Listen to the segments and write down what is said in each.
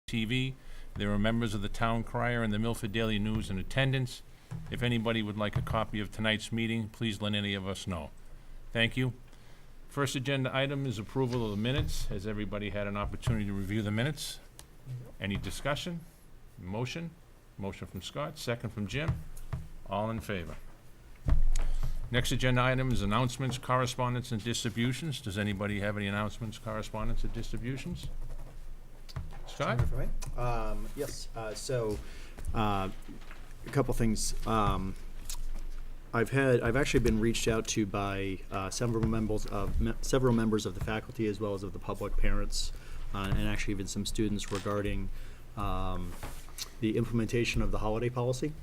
TV. There are members of the Town Crier and the Milford Daily News in attendance. If anybody would like a copy of tonight's meeting, please let any of us know. Thank you. First agenda item is approval of the minutes. Has everybody had an opportunity to review the minutes? Any discussion? Motion? Motion from Scott, second from Jim. All in favor? Next agenda item is announcements, correspondence, and distributions. Does anybody have any announcements, correspondence, or distributions? Scott? Yes, a couple things. I've actually been reached out to by several members of the faculty as well as of the public, parents, and actually even some students regarding the implementation of the holiday policy,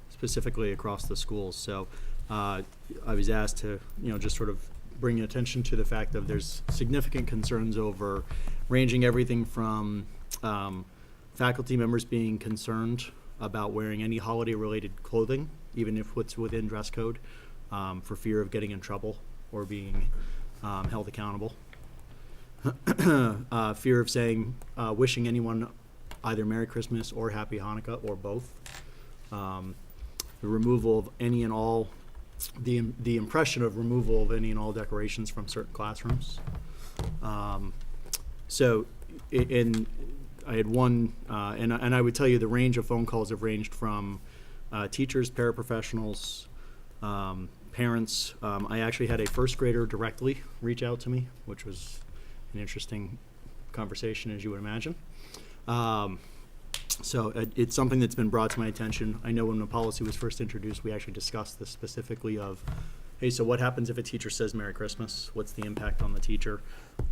specifically across the schools. So I was asked to, just sort of bring attention to the fact that there's significant concerns over ranging everything from faculty members being concerned about wearing any holiday-related clothing, even if it's within dress code, for fear of getting in trouble or being held accountable. Fear of saying, wishing anyone either Merry Christmas or Happy Hanukkah or both. The removal of any and all, the impression of removal of any and all decorations from certain classrooms. I had one, and I would tell you the range of phone calls have ranged from teachers, paraprofessionals, parents. I actually had a first grader directly reach out to me, which was an interesting conversation, as you would imagine. It's something that's been brought to my attention. I know when the policy was first introduced, we actually discussed this specifically of, hey, so what happens if a teacher says Merry Christmas? What's the impact on the teacher?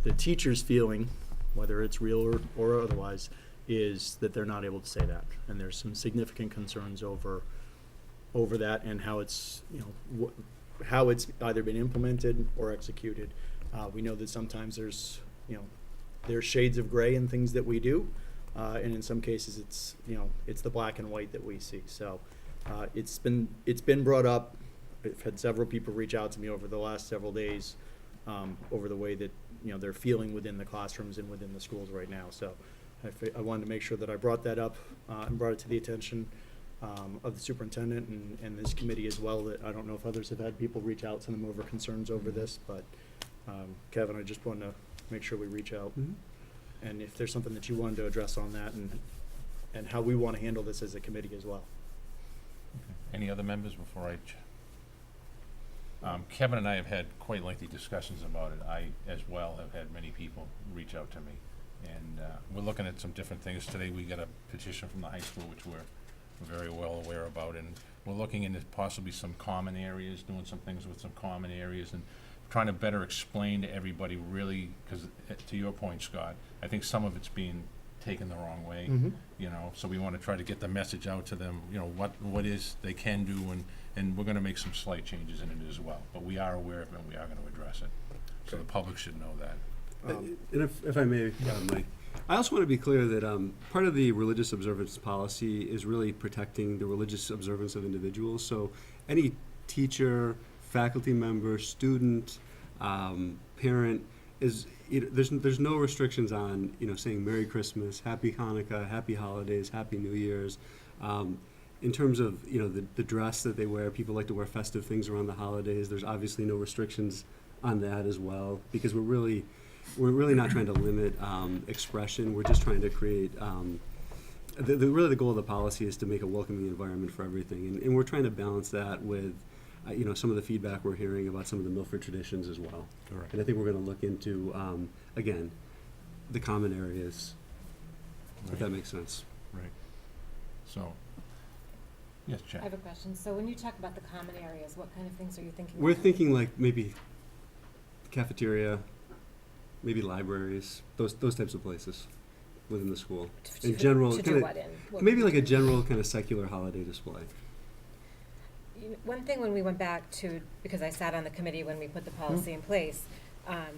The teacher's feeling, whether it's real or otherwise, is that they're not able to say that. And there's some significant concerns over that and how it's, how it's either been implemented or executed. We know that sometimes there's shades of gray in things that we do. And in some cases, it's the black and white that we see. So it's been brought up. I've had several people reach out to me over the last several days over the way that they're feeling within the classrooms and within the schools right now. So I wanted to make sure that I brought that up and brought it to the attention of the superintendent and this committee as well. That I don't know if others have had people reach out to them over concerns over this, but Kevin, I just wanted to make sure we reach out. Mm-hmm. And if there's something that you wanted to address on that and how we want to handle this as a committee as well. Okay. Any other members before Kevin and I have had quite lengthy discussions about it. I, as well, have had many people reach out to me. And we're looking at some different things. Today we got a petition from the high school, which we're very well aware about. And we're looking into possibly some common areas, doing some things with some common areas, and trying to better explain to everybody really, because to your point, Scott, I think some of it's being taken the wrong way, so we want to try to get the message out to them, what is they can do, and we're going to make some slight changes in it as well. But we are aware of it, and we are going to address it. So the public should know that. And if I may, Mike, I also want to be clear that part of the religious observance policy is really protecting the religious observance of individuals. So any teacher, faculty member, student, parent there's no restrictions on saying Merry Christmas, Happy Hanukkah, Happy Holidays, Happy New Year's. In terms of the dress that they wear, people like to wear festive things around the holidays. There's obviously no restrictions on that as well, because we're really not trying to limit expression. We're just trying to create the goal of the policy is to make a welcoming environment for everything, and we're trying to balance that with some of the feedback we're hearing about some of the Milford traditions as well. Correct. And I think we're going to look into again the common areas, if that makes sense. Right. So, yes, Jack. I have a question. So when you talk about the common areas, what kind of things are you thinking? We're thinking like maybe cafeteria, maybe libraries, those types of places within the school. In general, maybe like a general kind of secular holiday display. One thing when we went back to, because I sat on the committee when we put the policy in place, I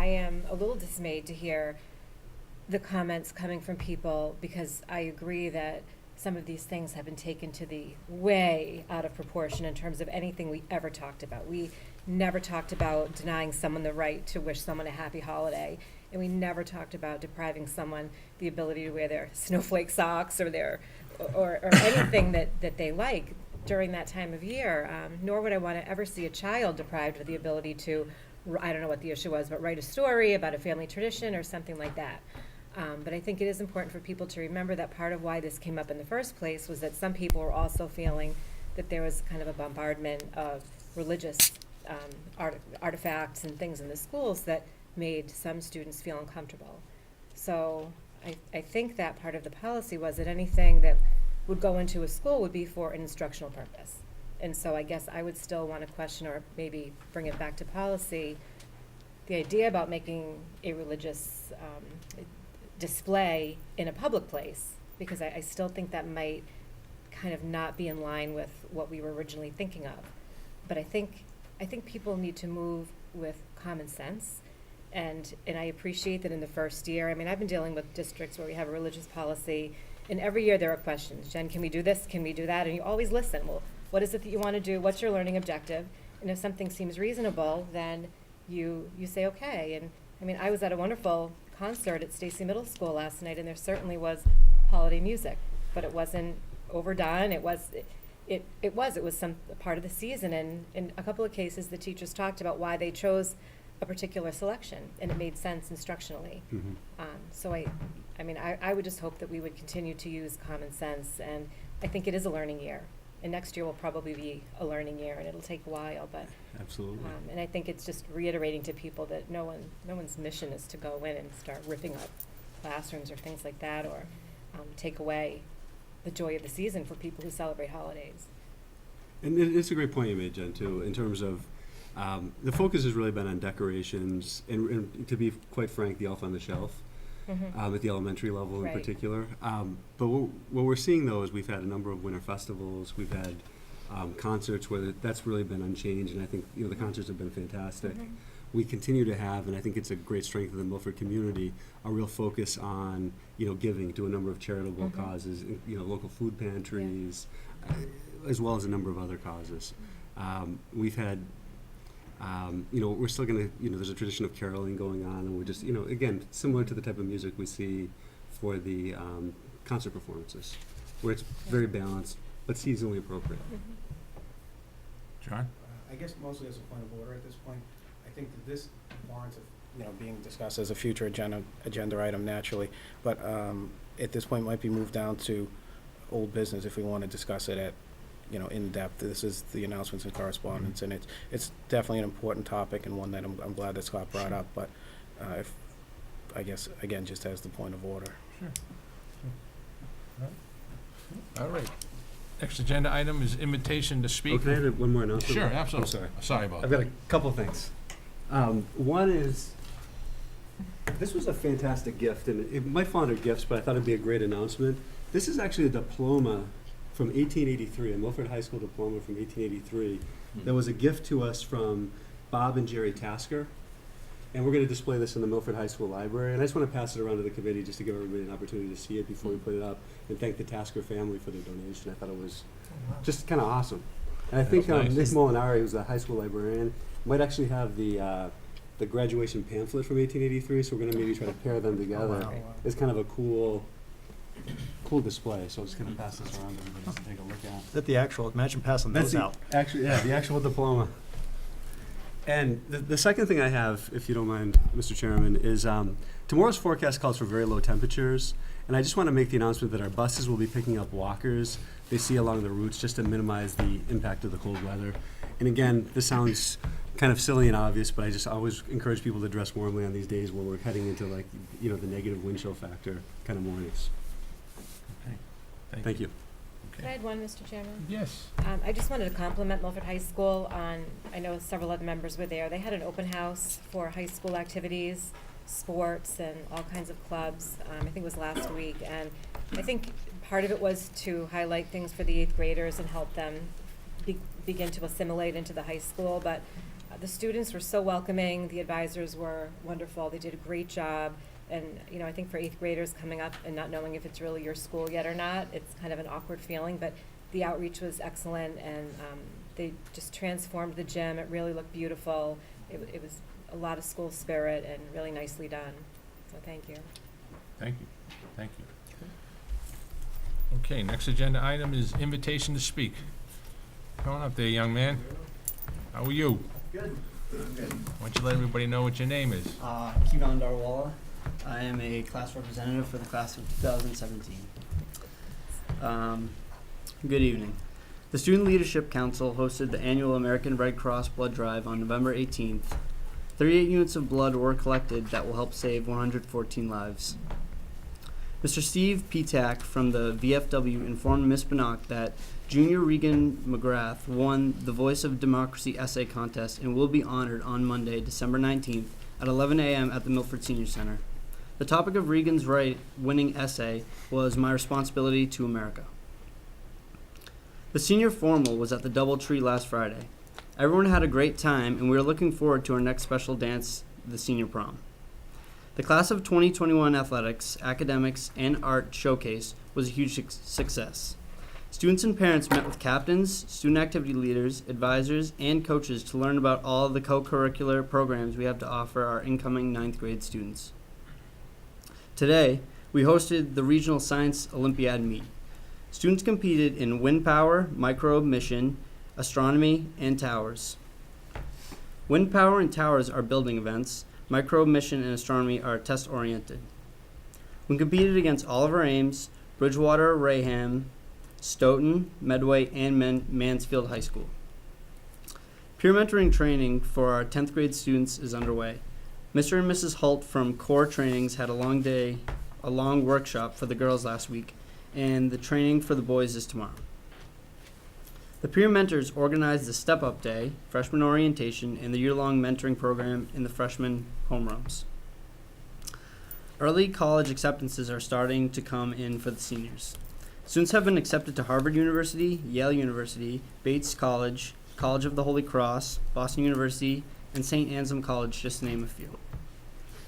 am a little dismayed to hear the comments coming from people, because I agree that some of these things have been taken to the way out of proportion in terms of anything we ever talked about. We never talked about denying someone the right to wish someone a happy holiday. And we never talked about depriving someone the ability to wear their snowflake socks or or anything that they like during that time of year. Nor would I want to ever see a child deprived of the ability to, I don't know what the issue was, but write a story about a family tradition or something like that. But I think it is important for people to remember that part of why this came up in the first place was that some people were also feeling that there was kind of a bombardment of religious artifacts and things in the schools that made some students feel uncomfortable. So I think that part of the policy was that anything that would go into a school would be for an instructional purpose. And so I guess I would still want to question, or maybe bring it back to policy, the idea about making a religious display in a public place, because I still think that might kind of not be in line with what we were originally thinking of. But I think people need to move with common sense, and I appreciate that in the first year. I mean, I've been dealing with districts where we have a religious policy, and every year there are questions. Jen, can we do this? Can we do that? And you always listen. Well, what is it that you want to do? What's your learning objective? And if something seems reasonable, then you say okay. And I mean, I was at a wonderful concert at Stacy Middle School last night, and there certainly was holiday music, but it wasn't overdone. It was some part of the season, and in a couple of cases the teachers talked about why they chose a particular selection, and it made sense instructionally. So I mean, I would just hope that we would continue to use common sense, and I think it is a learning year, and next year will probably be a learning year, and it'll take a while, but Absolutely. and I think it's just reiterating to people that no one's mission is to go in and start ripping up classrooms or things like that, or take away the joy of the season for people who celebrate holidays. And it's a great point you made, Jen, too, in terms of the focus has really been on decorations, and to be quite frank, the elf on the shelf. At the elementary level in Right. particular. But what we're seeing, though, is we've had a number of winter festivals. We've had concerts where that's really been unchanged, and I think the concerts have been fantastic. We continue to have, and I think it's a great strength of the Milford community, a real focus on giving to a number of charitable causes, local food pantries, as well as a number of other causes. We've had we're still going to, there's a tradition of caroling going on, and we're just, again, similar to the type of music we see for the concert performances, where it's very balanced, but seasonally appropriate. John? I guess mostly as a point of order at this point, I think that this warrants, being discussed as a future agenda item naturally, but at this point might be moved down to old business if we want to discuss it at in depth. This is the announcements and correspondence, and it's definitely an important topic, and one that I'm glad that Scott brought up, but if, I guess, again, just as the point of order. Sure. All right. Next agenda item is invitation to speak. Can I add one more announcement? Sure, absolutely. I'm sorry. Sorry about I've that. got a couple things. One is, this was a fantastic gift, and it might fall under gifts, but I thought it'd be a great announcement. This is actually a diploma from 1883, a Milford High School diploma from 1883. That was a gift to us from Bob and Jerry Tasker, and we're going to display this in the Milford High School library. And I just want to pass it around to the committee just to give everybody an opportunity to see it before we put it up, and thank the Tasker family for their donation. I thought it was just kind of awesome. And I think That's nice. Nick Molinari, who's a high school librarian, might actually have the graduation pamphlet from 1883, so we're going to maybe try to pair them together. Wow. It's kind of a cool display, so I'm just going to pass this around to everybody to take a look at. Is that the actual, imagine passing That's those out. the actual diploma. And the second thing I have, if you don't mind, Mr. Chairman, is tomorrow's forecast calls for very low temperatures, and I just want to make the announcement that our buses will be picking up walkers they see along the routes just to minimize the impact of the cold weather. And again, this sounds kind of silly and obvious, but I just always encourage people to dress warmly on these days where we're heading into the negative wind chill factor kind of mornings. Okay. Thank you. Could I add one, Mr. Chairman? Yes. I just wanted to compliment Milford High School on, I know several other members were there. They had an open house for high school activities, sports, and all kinds of clubs. I think it was last week. And I think part of it was to highlight things for the 8th graders and help them begin to assimilate into the high school. But the students were so welcoming. The advisors were wonderful. They did a great job. And, I think for 8th graders coming up and not knowing if it's really your school yet or not, it's kind of an awkward feeling, but the outreach was excellent, and they just transformed the gym. It really looked beautiful. It was a lot of school spirit and really nicely done. So thank you. Thank you, thank you. Okay, next agenda item is invitation to speak. Come on up there, young man. How are you? Good. Good. Why don't you let everybody know what your name is? Kivan Darwala. I am a class representative for the class of 2017. Good evening. The Student Leadership Council hosted the annual American Red Cross Blood Drive on November 18th. 38 units of blood were collected that will help save 114 lives. Mr. Steve Petak from the VFW informed Ms. Bannock that Junior Regan McGrath won the Voice of Democracy essay contest and will be honored on Monday, December 19th at 11 a.m. at the Milford Senior Center. The topic of Regan's winning essay was My Responsibility to America. The senior formal was at the Doubletree last Friday. Everyone had a great time, and we are looking forward to our next special dance, the Senior Prom. The class of 2021 athletics, academics, and art showcase was a huge success. Students and parents met with captains, student activity leaders, advisors, and coaches to learn about all of the co-curricular programs we have to offer our incoming 9th grade students. Today, we hosted the Regional Science Olympiad meet. Students competed in wind power, microbe mission, astronomy, and towers. Wind power and towers are building events. Microbe mission and astronomy are test-oriented. We competed against Oliver Ames, Bridgewater, Raham, Stoughton, Medway, and Mansfield High School. Peer mentoring training for our 10th grade students is underway. Mr. and Mrs. Holt from Core Trainings had a long workshop for the girls last week, and the training for the boys is tomorrow. The peer mentors organized the Step Up Day, freshman orientation, and the year-long mentoring program in the freshman homerooms. Early college acceptances are starting to come in for the seniors. Students have been accepted to Harvard University, Yale University, Bates College, College of the Holy Cross, Boston University, and St. Anselm College, just to name a few.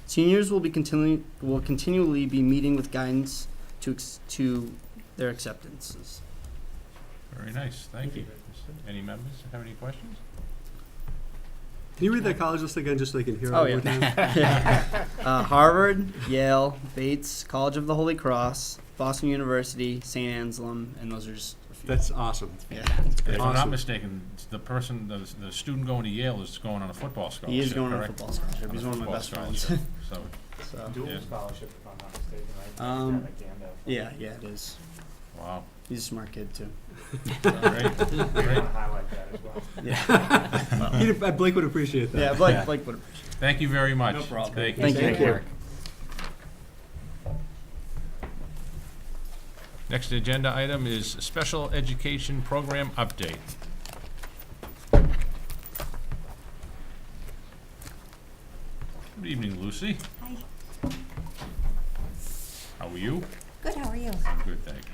Seniors will continually be meeting with guidance to their acceptances. Very nice, thank you. Any members have any questions? Can you read that college list again, just so they can hear it Oh, one more time? yeah. Harvard, Yale, Bates, College of the Holy Cross, Boston University, St. Anselm, and those are just a few. That's awesome. Yeah. If I'm not Awesome. mistaken, the student going to Yale is going on a football scholarship, He is going on a correct? football scholarship. On He's a one of my football best friends. scholarship. So, So, Dual Yeah. scholarship, if I'm not mistaken, right? Um, Yeah, yeah, it is. wow. He's a smart kid too. All right, I great. highlight that as well. Yeah. Blake would appreciate that. Yeah, Blake would appreciate it. Thank you very much. No problem. Thank you. Thank you. Good Thank you. work. Next agenda item is Special Education Program Update. Good evening, Lucy. Hi. How are you? Good, how are you? I'm good, thank you.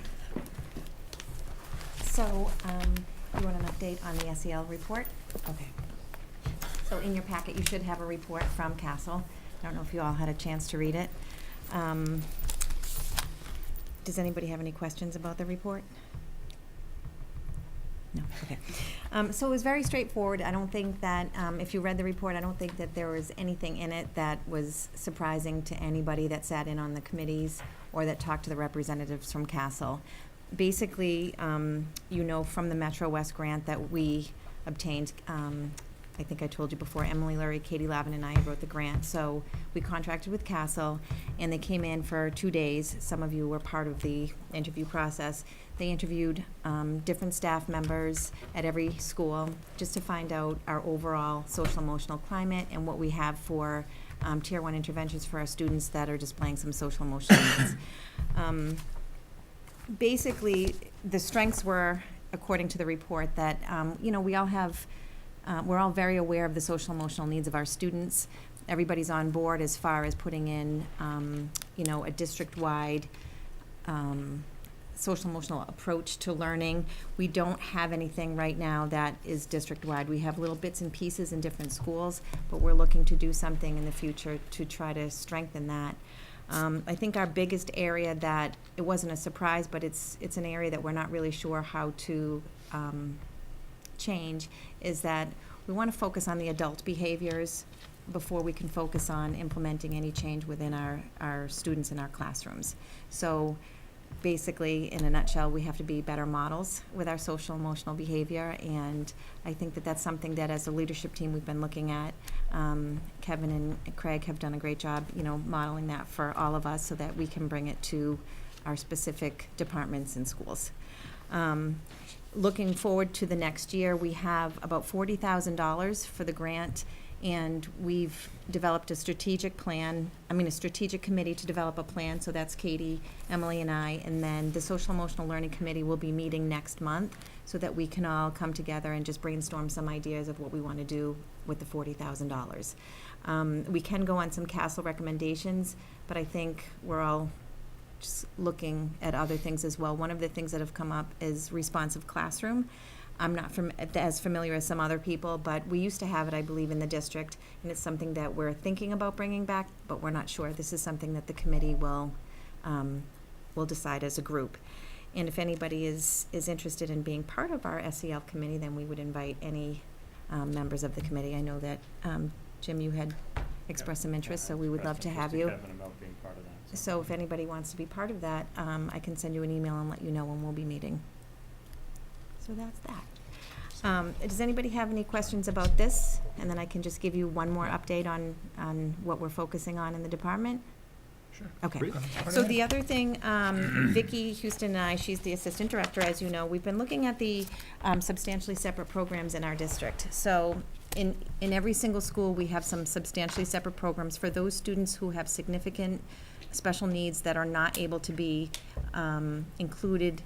So, you want an update on the SEL report? Okay. So in your packet, you should have a report from Castle. I don't know if you all had a chance to read it. Does anybody have any questions about the report? No, okay. So it was very straightforward. I don't think that, if you read the report, I don't think that there was anything in it that was surprising to anybody that sat in on the committees or that talked to the representatives from Castle. Basically, you know from the Metro West grant that we obtained, I think I told you before, Emily Lurie, Katie Lavin, and I wrote the grant. So we contracted with Castle, and they came in for 2 days. Some of you were part of the interview process. They interviewed different staff members at every school just to find out our overall social emotional climate and what we have for Tier 1 interventions for our students that are displaying some social emotional needs. Basically, the strengths were, according to the report, that we all have, we're all very aware of the social emotional needs of our students. Everybody's on board as far as putting in, a district-wide social emotional approach to learning. We don't have anything right now that is district-wide. We have little bits and pieces in different schools, but we're looking to do something in the future to try to strengthen that. I think our biggest area that, it wasn't a surprise, but it's an area that we're not really sure how to change, is that we want to focus on the adult behaviors before we can focus on implementing any change within our students in our classrooms. So basically, in a nutshell, we have to be better models with our social emotional behavior, and I think that that's something that as a leadership team we've been looking at. Kevin and Craig have done a great job, modeling that for all of us so that we can bring it to our specific departments and schools. Looking forward to the next year, we have about $40,000 for the grant, and we've developed a strategic committee to develop a plan. So that's Katie, Emily, and I, and then the Social Emotional Learning Committee will be meeting next month so that we can all come together and just brainstorm some ideas of what we want to do with the $40,000. We can go on some CASEL recommendations, but I think we're all just looking at other things as well. One of the things that have come up is responsive classroom. I'm not as familiar as some other people, but we used to have it, I believe, in the district, and it's something that we're thinking about bringing back, but we're not sure. This is something that the committee will decide as a group. And if anybody is interested in being part of our SEL committee, then we would invite any members of the committee. I know that, Jim, you had expressed some interest, so we would love to have you. So if anybody wants to be part of that, I can send you an email and let you know when we'll be meeting. So that's that. Does anybody have any questions about this? And then I can just give you one more update on what we're focusing on in the department. Sure. Okay. Great. So the other thing, Vicki Houston and I, she's the assistant director, as you know, we've been looking at the substantially separate programs in our district. So in every single school, we have some substantially separate programs for those students who have significant special needs that are not able to be included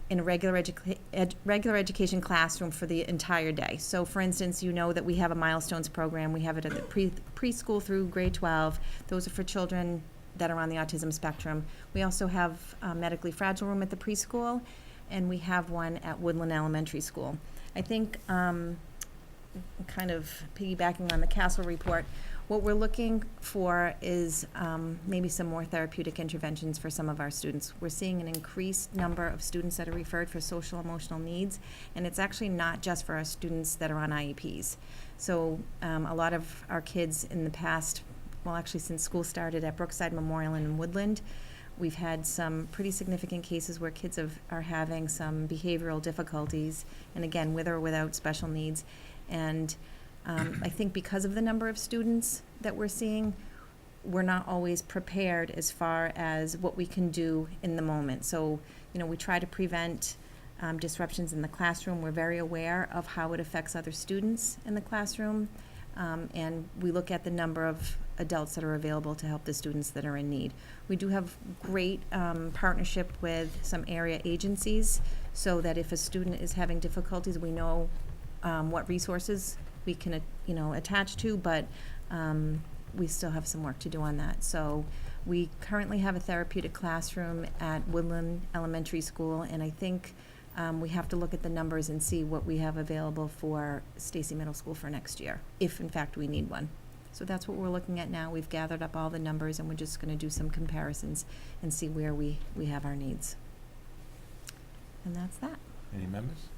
in a regular education classroom for the entire day. So for instance, you know that we have a Milestones program. We have it at the preschool through grade 12. Those are for children that are on the autism spectrum. We also have a medically fragile room at the preschool, and we have one at Woodland Elementary School. I think, kind of piggybacking on the CASEL report, what we're looking for is maybe some more therapeutic interventions for some of our students. We're seeing an increased number of students that are referred for social emotional needs, and it's actually not just for our students that are on IEPs. So a lot of our kids in the past, well, actually since school started at Brookside Memorial and in Woodland, we've had some pretty significant cases where kids are having some behavioral difficulties, and again, with or without special needs. And I think because of the number of students that we're seeing, we're not always prepared as far as what we can do in the moment. So, we try to prevent disruptions in the classroom. We're very aware of how it affects other students in the classroom, and we look at the number of adults that are available to help the students that are in need. We do have great partnership with some area agencies, so that if a student is having difficulties, we know what resources we can, attach to, but we still have some work to do on that. So we currently have a therapeutic classroom at Woodland Elementary School, and I think we have to look at the numbers and see what we have available for Stacy Middle School for next year, if in fact we need one. So that's what we're looking at now. We've gathered up all the numbers, and we're just going to do some comparisons and see where we have our needs. And that's that. Any members?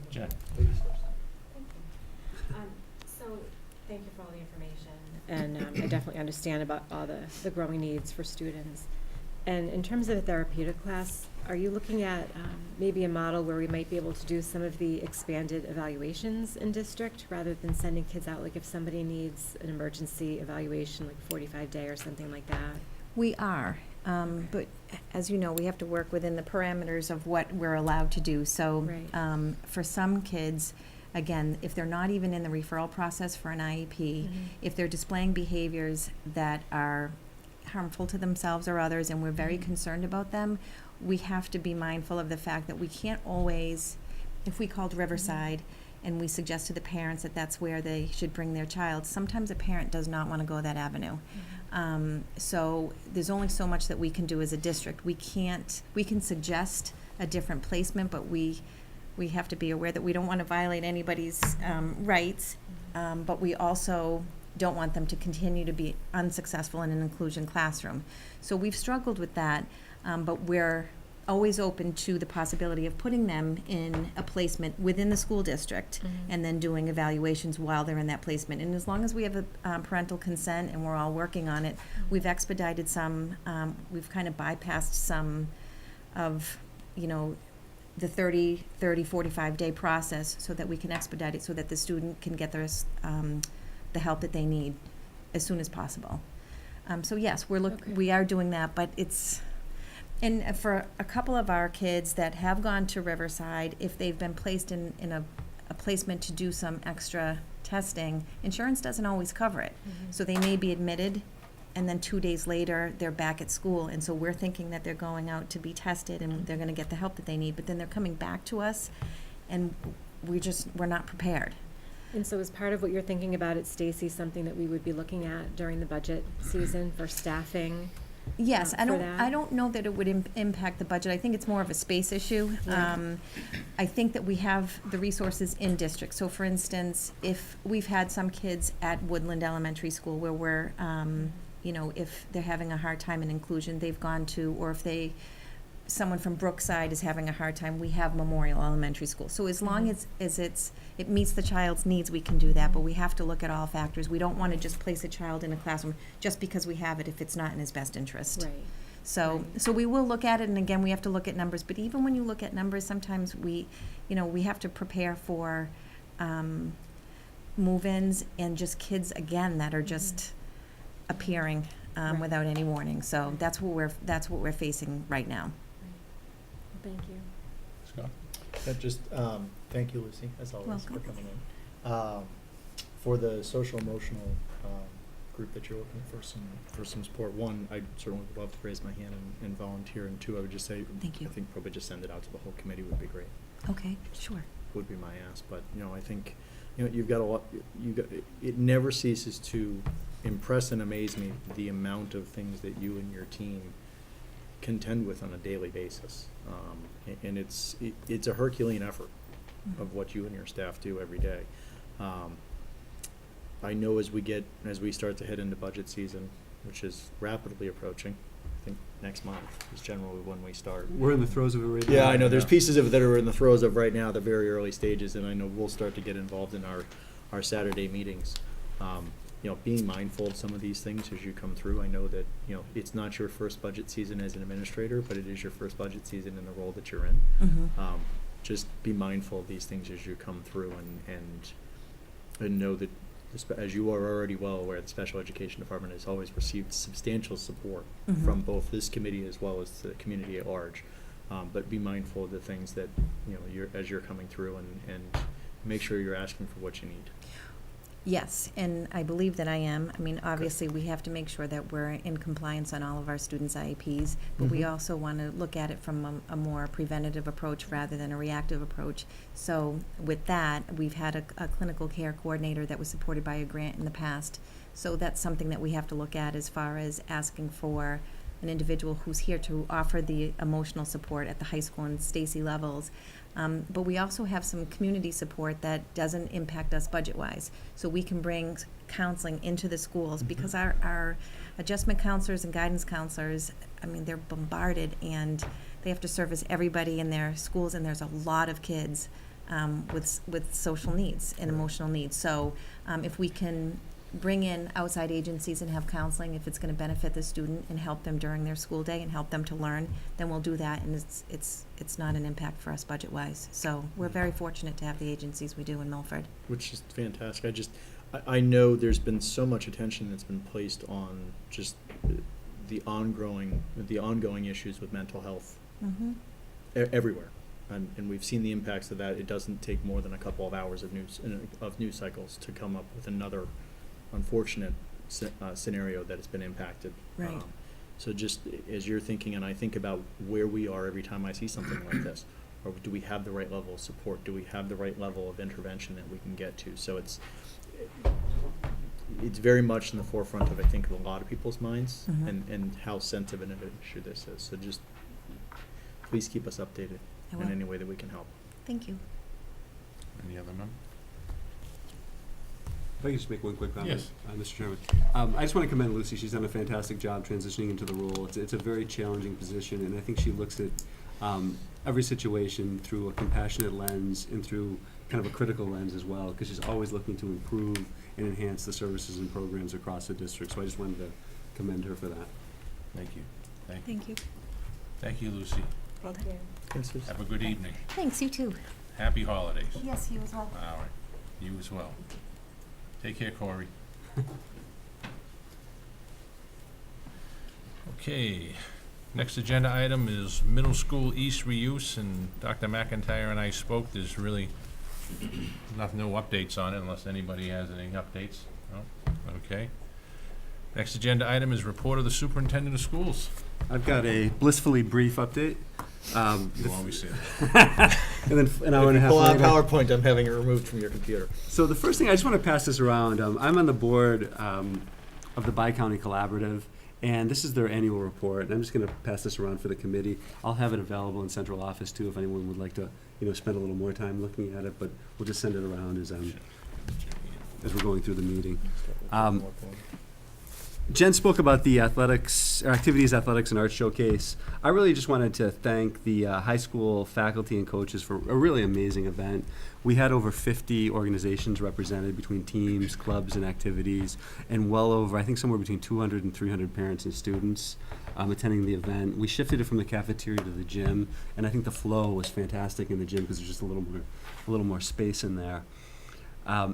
Jen? So, thank you for all the information, and I definitely understand about all the growing needs for students. And in terms of a therapeutic class, are you looking at maybe a model where we might be able to do some of the expanded evaluations in district, rather than sending kids out, like if somebody needs an emergency evaluation, like 45-day or something like that? We are, but as you know, we have to work within the parameters of what we're allowed to do. So Right. For some kids, again, if they're not even in the referral process for an IEP, if they're displaying behaviors that are harmful to themselves or others, and we're very concerned about them, we have to be mindful of the fact that we can't always, if we called Riverside and we suggest to the parents that that's where they should bring their child, sometimes a parent does not want to go that avenue. So there's only so much that we can do as a district. We can suggest a different placement, but we have to be aware that we don't want to violate anybody's rights, but we also don't want them to continue to be unsuccessful in an inclusion classroom. So we've struggled with that, but we're always open to the possibility of putting them in a placement within the school district and then doing evaluations while they're in that placement. And as long as we have a parental consent and we're all working on it, we've expedited some, we've kind of bypassed some of, you know, the 45-day process so that we can expedite it so that the student can get their, the help that they need as soon as possible. So yes, we are doing that, but it's, and for a couple of our kids that have gone to Riverside, if they've been placed in a placement to do some extra testing, insurance doesn't always cover it. So they may be admitted, and then 2 days later, they're back at school. And so we're thinking that they're going out to be tested and they're gonna get the help that they need, but then they're coming back to us, and we're not prepared. And so as part of what you're thinking about it, Stacy, something that we would be looking at during the budget season for staffing? Yes, I for that? don't know that it would impact the budget. I think it's more of a space issue. Right. I think that we have the resources in district. So for instance, if we've had some kids at Woodland Elementary School where we're, you know, if they're having a hard time in inclusion, they've gone to, or if someone from Brookside is having a hard time, we have Memorial Elementary School. So as long as it meets the child's needs, we can do that, but we have to look at all factors. We don't want to just place a child in a classroom just because we have it if it's not in his best interest. Right. So we will look at it, and again, we have to look at numbers, but even when you look at numbers, sometimes we have to prepare for move-ins and just kids, again, that are just appearing without any warning. So that's what we're facing right now. Thank you. Scott? Thank you, Lucy, as always, for Welcome. coming in. For the social emotional group that you're looking for some support, one, I certainly would love to raise my hand and volunteer, and two, I would just say, Thank you. I think probably just send it out to the whole committee would be great. Okay, sure. Would be my ask, but I think you've got a lot. It never ceases to impress and amaze me the amount of things that you and your team contend with on a daily basis, and it's a Herculean effort of what you and your staff do every day. I know as we start to head into budget season, which is rapidly approaching, I think next month is generally when we start. We're in the throes of it right now. Yeah, I know. There's pieces of it that are in the throes of right now, the very early stages, and I know we'll start to get involved in our Saturday meetings. Being mindful of some of these things as you come through. I know that, it's not your first budget season as an administrator, but it is your first budget season in the role that you're in. Just be mindful of these things as you come through, and know that, as you are already well aware, the Special Education Department has always received substantial support from both this committee as well as the community at large. But be mindful of the things that, as you're coming through, and make sure you're asking for what you need. Yes, and I believe that I am. I mean, obviously, we have to make sure that we're in compliance on all of our students' IEPs, but we also want to look at it from a more preventative approach rather than a reactive approach. So with that, we've had a clinical care coordinator that was supported by a grant in the past. So that's something that we have to look at as far as asking for an individual who's here to offer the emotional support at the high school and Stacy levels. But we also have some community support that doesn't impact us budget-wise. So we can bring counseling into the schools because our adjustment counselors and guidance counselors, I mean, they're bombarded and they have to service everybody in their schools, and there's a lot of kids with social needs and emotional needs. So if we can bring in outside agencies and have counseling, if it's going to benefit the student and help them during their school day and help them to learn, then we'll do that, and it's not an impact for us budget-wise. So we're very fortunate to have the agencies we do in Milford. Which is fantastic. I know there's been so much attention that's been placed on just the ongoing issues with mental health everywhere, and we've seen the impacts of that. It doesn't take more than a couple of hours of news cycles to come up with another unfortunate scenario that has been impacted. Right. So just as you're thinking, and I think about where we are every time I see something like this, or do we have the right level of support? Do we have the right level of intervention that we can get to? So it's very much in the forefront of, I think, of a lot of people's minds, and how sensitive an issue this is. So just please keep us updated in any way that we can help. Thank you. Any other members? If I could just make one quick comment, Yes. Mr. Chairman. I just want to commend Lucy. She's done a fantastic job transitioning into the role. It's a very challenging position, and I think she looks at every situation through a compassionate lens and through kind of a critical lens as well, because she's always looking to improve and enhance the services and programs across the district. So I just wanted to commend her for that. Thank you. Thank you. Thank you, Lucy. Well done. Thanks, Susan. Have a good evening. Thanks, you too. Happy holidays. Yes, you as well. All right. You as well. Take care, Corey. Okay. Next agenda item is middle school east reuse, and Dr. McIntyre and I spoke. There's really no updates on it unless anybody has any updates. No? Okay. Next agenda item is report of the superintendent of schools. I've got a blissfully brief update. You always say that. And then an hour and a half Pull out later. PowerPoint, I'm having it removed from your computer. So the first thing, I just want to pass this around. I'm on the board of the Bi-County Collaborative, and this is their annual report. And I'm just going to pass this around for the committee. I'll have it available in central office too if anyone would like to, spend a little more time looking at it. But we'll just send it around as we're going through the meeting. Jen spoke about the activities, athletics, and art showcase. I really just wanted to thank the high school faculty and coaches for a really amazing event. We had over 50 organizations represented between teams, clubs, and activities, and well over, I think, somewhere between 200 and 300 parents and students attending the event. We shifted it from the cafeteria to the gym, and I think the flow was fantastic in the gym because there's just a little more space in there.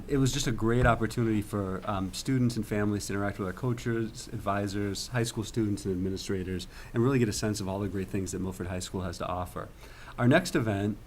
It was just a great opportunity for students and families to interact with our coaches, advisors, high school students, and administrators, and really get a sense of all the great things that Milford High School has to offer. Our next event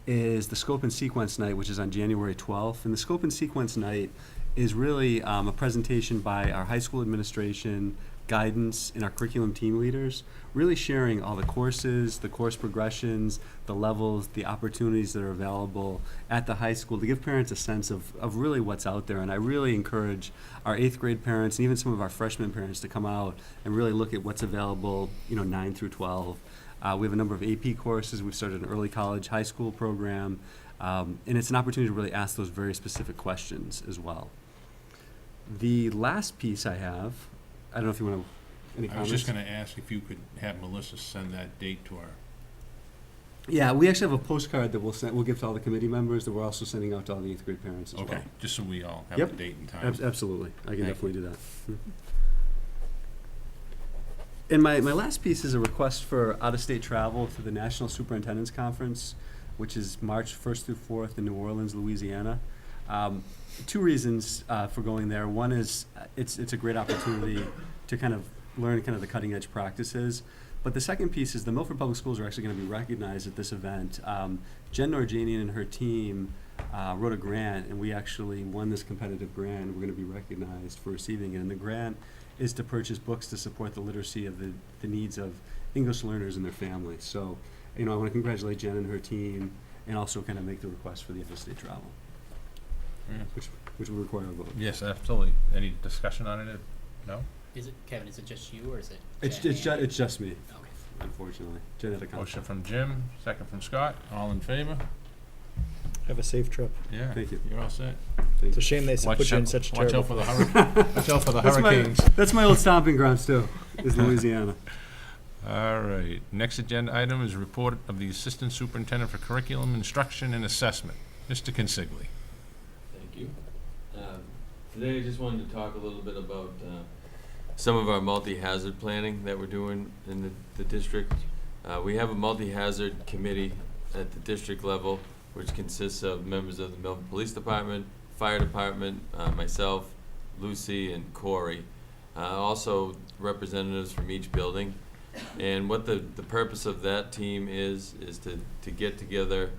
is the Scope and Sequence Night, which is on January 12th. And the Scope and Sequence Night is really a presentation by our high school administration, guidance, and our curriculum team leaders, really sharing all the courses, the course progressions, the levels, the opportunities that are available at the high school to give parents a sense of really what's out there. And I really encourage our 8th grade parents and even some of our freshman parents to come out and really look at what's available, 9 through 12. We have a number of AP courses. We've started an early college, high school program, and it's an opportunity to really ask those very specific questions as well. The last piece I have, I don't know if you want to, any I was comments? just gonna ask if you could have Melissa send that date to our, Yeah, we actually have a postcard that we'll give to all the committee members that we're also sending out to all the 8th grade parents as well. okay, just so we all have Yep. the date and time. Absolutely, I can Thank definitely do that. And my last piece is a request for out-of-state travel to the National Superintendent's Conference, which is March 1st through 4th in New Orleans, Louisiana. 2 reasons for going there. One is it's a great opportunity to kind of learn kind of the cutting-edge practices. But the second piece is the Milford Public Schools are actually going to be recognized at this event. Jen Norjanian and her team wrote a grant, and we actually won this competitive grant. We're going to be recognized for receiving it. And the grant is to purchase books to support the literacy of the needs of English learners and their families. So, I want to congratulate Jen and her team, and also kind of make the request for the out-of-state travel, Yeah. which will require a vote. Yes, absolutely. Any discussion on it? No? Is it, Kevin, is it just you or is it? It's just me, Okay. unfortunately. Jen had a conflict. Motion from Jim, second from Scott. All in favor? Have a safe trip. Yeah. Thank you. You're all set. It's a shame they put you in such a Watch terrible. out for the watch out for the That's hurricanes. that's my old stomping grounds too, is Louisiana. All right. Next agenda item is report of the Assistant Superintendent for Curriculum, Instruction, and Assessment, Mr. Consigli. Thank you. Today I just wanted to talk a little bit about some of our multi-hazard planning that we're doing in the district. We have a multi-hazard committee at the district level, which consists of members of the Milford Police Department, Fire Department, myself, Lucy, and Corey. Also representatives from each building. And what the purpose of that team is to get together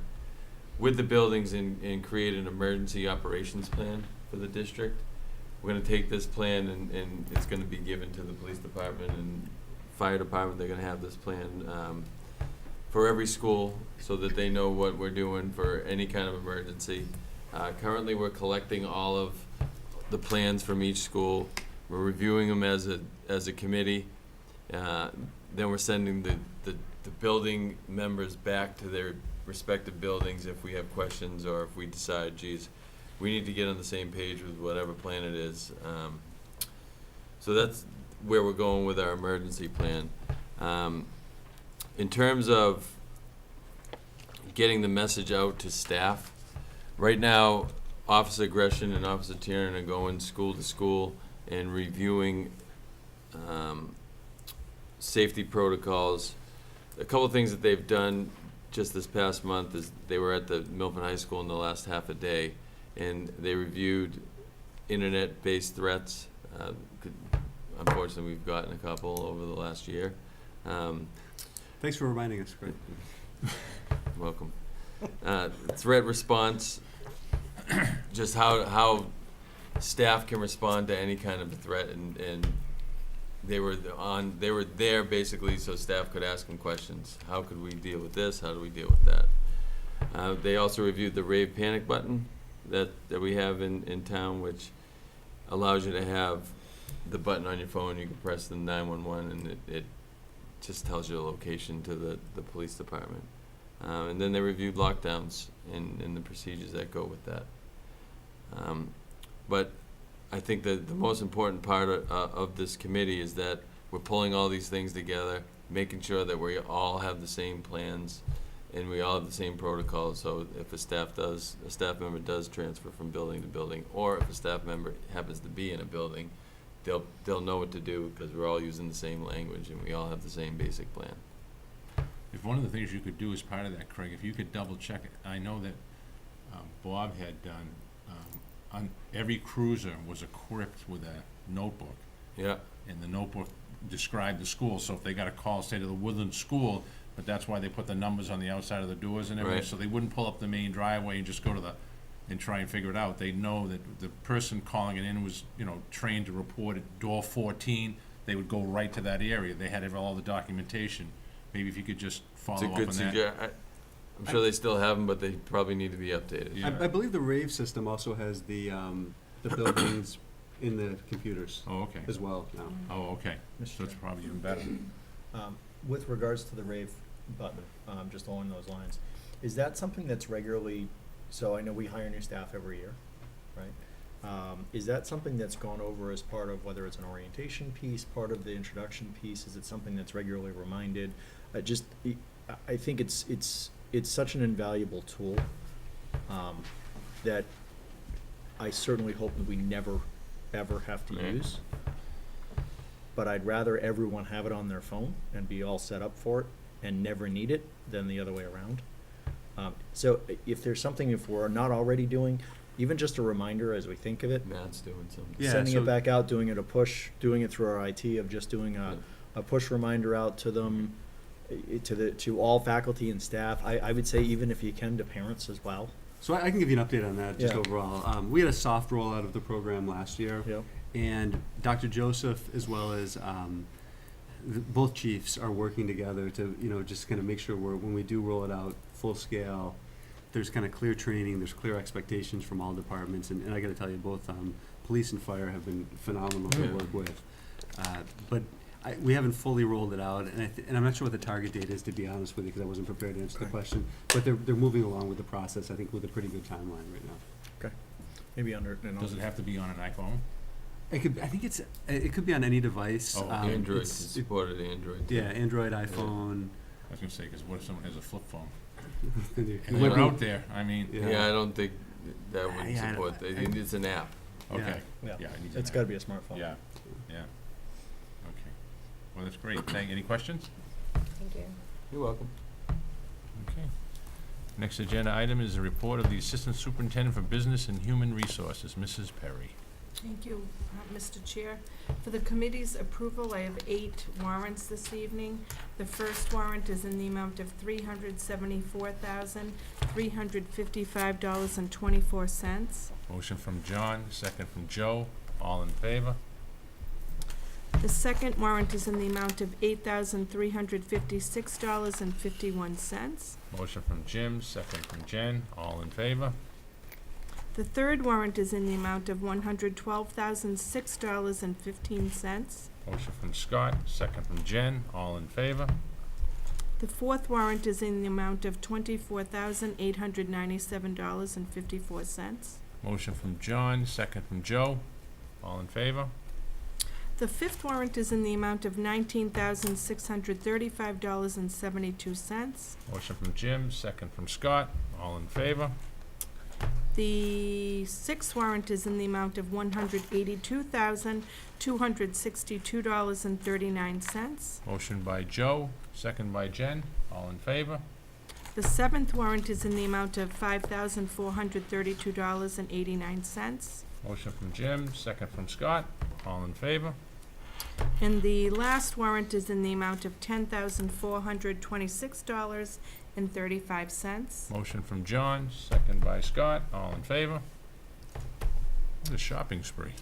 with the buildings and create an emergency operations plan for the district. We're gonna take this plan and it's gonna be given to the police department and fire department. They're gonna have this plan for every school so that they know what we're doing for any kind of emergency. Currently, we're collecting all of the plans from each school. We're reviewing them as a committee. Then we're sending the building members back to their respective buildings if we have questions or if we decide, geez, we need to get on the same page with whatever plan it is. So that's where we're going with our emergency plan. In terms of getting the message out to staff. Right now, Officer Gresham and Officer Tiernan are going school to school and reviewing safety protocols. A couple of things that they've done just this past month is they were at the Milford High School in the last half a day, and they reviewed internet-based threats. Unfortunately, we've gotten a couple over the last year. Thanks for reminding us, Craig. Welcome. Threat response, just how staff can respond to any kind of a threat, and they were there basically so staff could ask them questions. How could we deal with this? How do we deal with that? They also reviewed the rave panic button that we have in town, which allows you to have the button on your phone. You can press the 911 and it just tells you a location to the police department. And then they reviewed lockdowns and the procedures that go with that. But I think that the most important part of this committee is that we're pulling all these things together, making sure that we all have the same plans and we all have the same protocols. So if a staff member does transfer from building to building, or if a staff member happens to be in a building, they'll know what to do because we're all using the same language and we all have the same basic plan. If one of the things you could do as part of that, Craig, if you could double check it, I know that Bob had done, on every cruiser was equipped with a notebook, Yeah. and the notebook described the school, so if they got a call, say to the Woodland School, but that's why they put the numbers on the outside of the doors and everything, Right. so they wouldn't pull up the main driveway and just go to and try and figure it out. They know that the person calling it in was, trained to report at door 14, they would go right to that area, they had all the documentation. Maybe if you could just It's follow a up on good that. suggestion. I'm sure they still have them, but they probably need to be updated. Yeah. I believe the rave system also has the buildings in the computers Oh, okay. as well now. Oh, okay. So it's probably even better. With regards to the rave button, just along those lines, is that something that's regularly, so I know we hire new staff every year, right? Is that something that's gone over as part of whether it's an orientation piece, part of the introduction piece? Is it something that's regularly reminded? I think it's such an invaluable tool that I certainly hope that we never, ever have to Right. use. But I'd rather everyone have it on their phone and be all set up for it and never need it than the other way around. So if there's something, if we're not already doing, even just a reminder as we think of it, Matt's doing something. Yeah, sending so- it back out, doing it a push, doing it through our IT of just doing Yeah. a push reminder out to them, to all faculty and staff. I would say even if you can, to parents as well. So I can give you an update on that, just Yeah. overall. We had a soft rollout of the program last year. Yep. And Dr. Joseph, as well as both chiefs, are working together to, just kind of make sure when we do roll it out full scale, there's kind of clear training, there's clear expectations from all departments. And I got to tell you, both police and fire have been phenomenal to Yeah. work with. But we haven't fully rolled it out, and I'm not sure what the target date is, to be honest with you, because I wasn't prepared to answer the question. But they're moving along with the process, I think, with a pretty good timeline right now. Okay. Maybe under, Does it have to be on an iPhone? I think it could be on any device. Oh, Android, it's- it's supported Android. too. Yeah, Android, iPhone. I was gonna say, 'cause what if someone has a flip phone? It And might they're be- out there, I mean, Yeah. Yeah, I don't think that would Yeah, I support don't- that. It's an app. okay, Yeah. yeah, it needs It's an gotta app. be a smartphone. Yeah, yeah. Okay. Well, that's great. Any questions? Thank you. You're welcome. Okay. Next agenda item is a report of the Assistant Superintendent for Business and Human Resources, Mrs. Perry. Thank you, Mr. Chair. For the committee's approval, I have 8 warrants this evening. The first warrant is in the amount of $374,355.24. Motion from John, second from Joe. All in favor? The second warrant is in the amount of $8,356.51. Motion from Jim, second from Jen. All in favor? The third warrant is in the amount of $112,006.15. Motion from Scott, second from Jen. All in favor? The fourth warrant is in the amount of $24,897.54. Motion from John, second from Joe. All in favor? The fifth warrant is in the amount of $19,635.72. Motion from Jim, second from Scott. All in favor? The sixth warrant is in the amount of $182,262.39. Motion by Joe, second by Jen. All in favor? The seventh warrant is in the amount of $5,432.89. Motion from Jim, second from Scott. All in favor? And the last warrant is in the amount of $10,426.35. Motion from John, second by Scott. All in favor? What a shopping spree.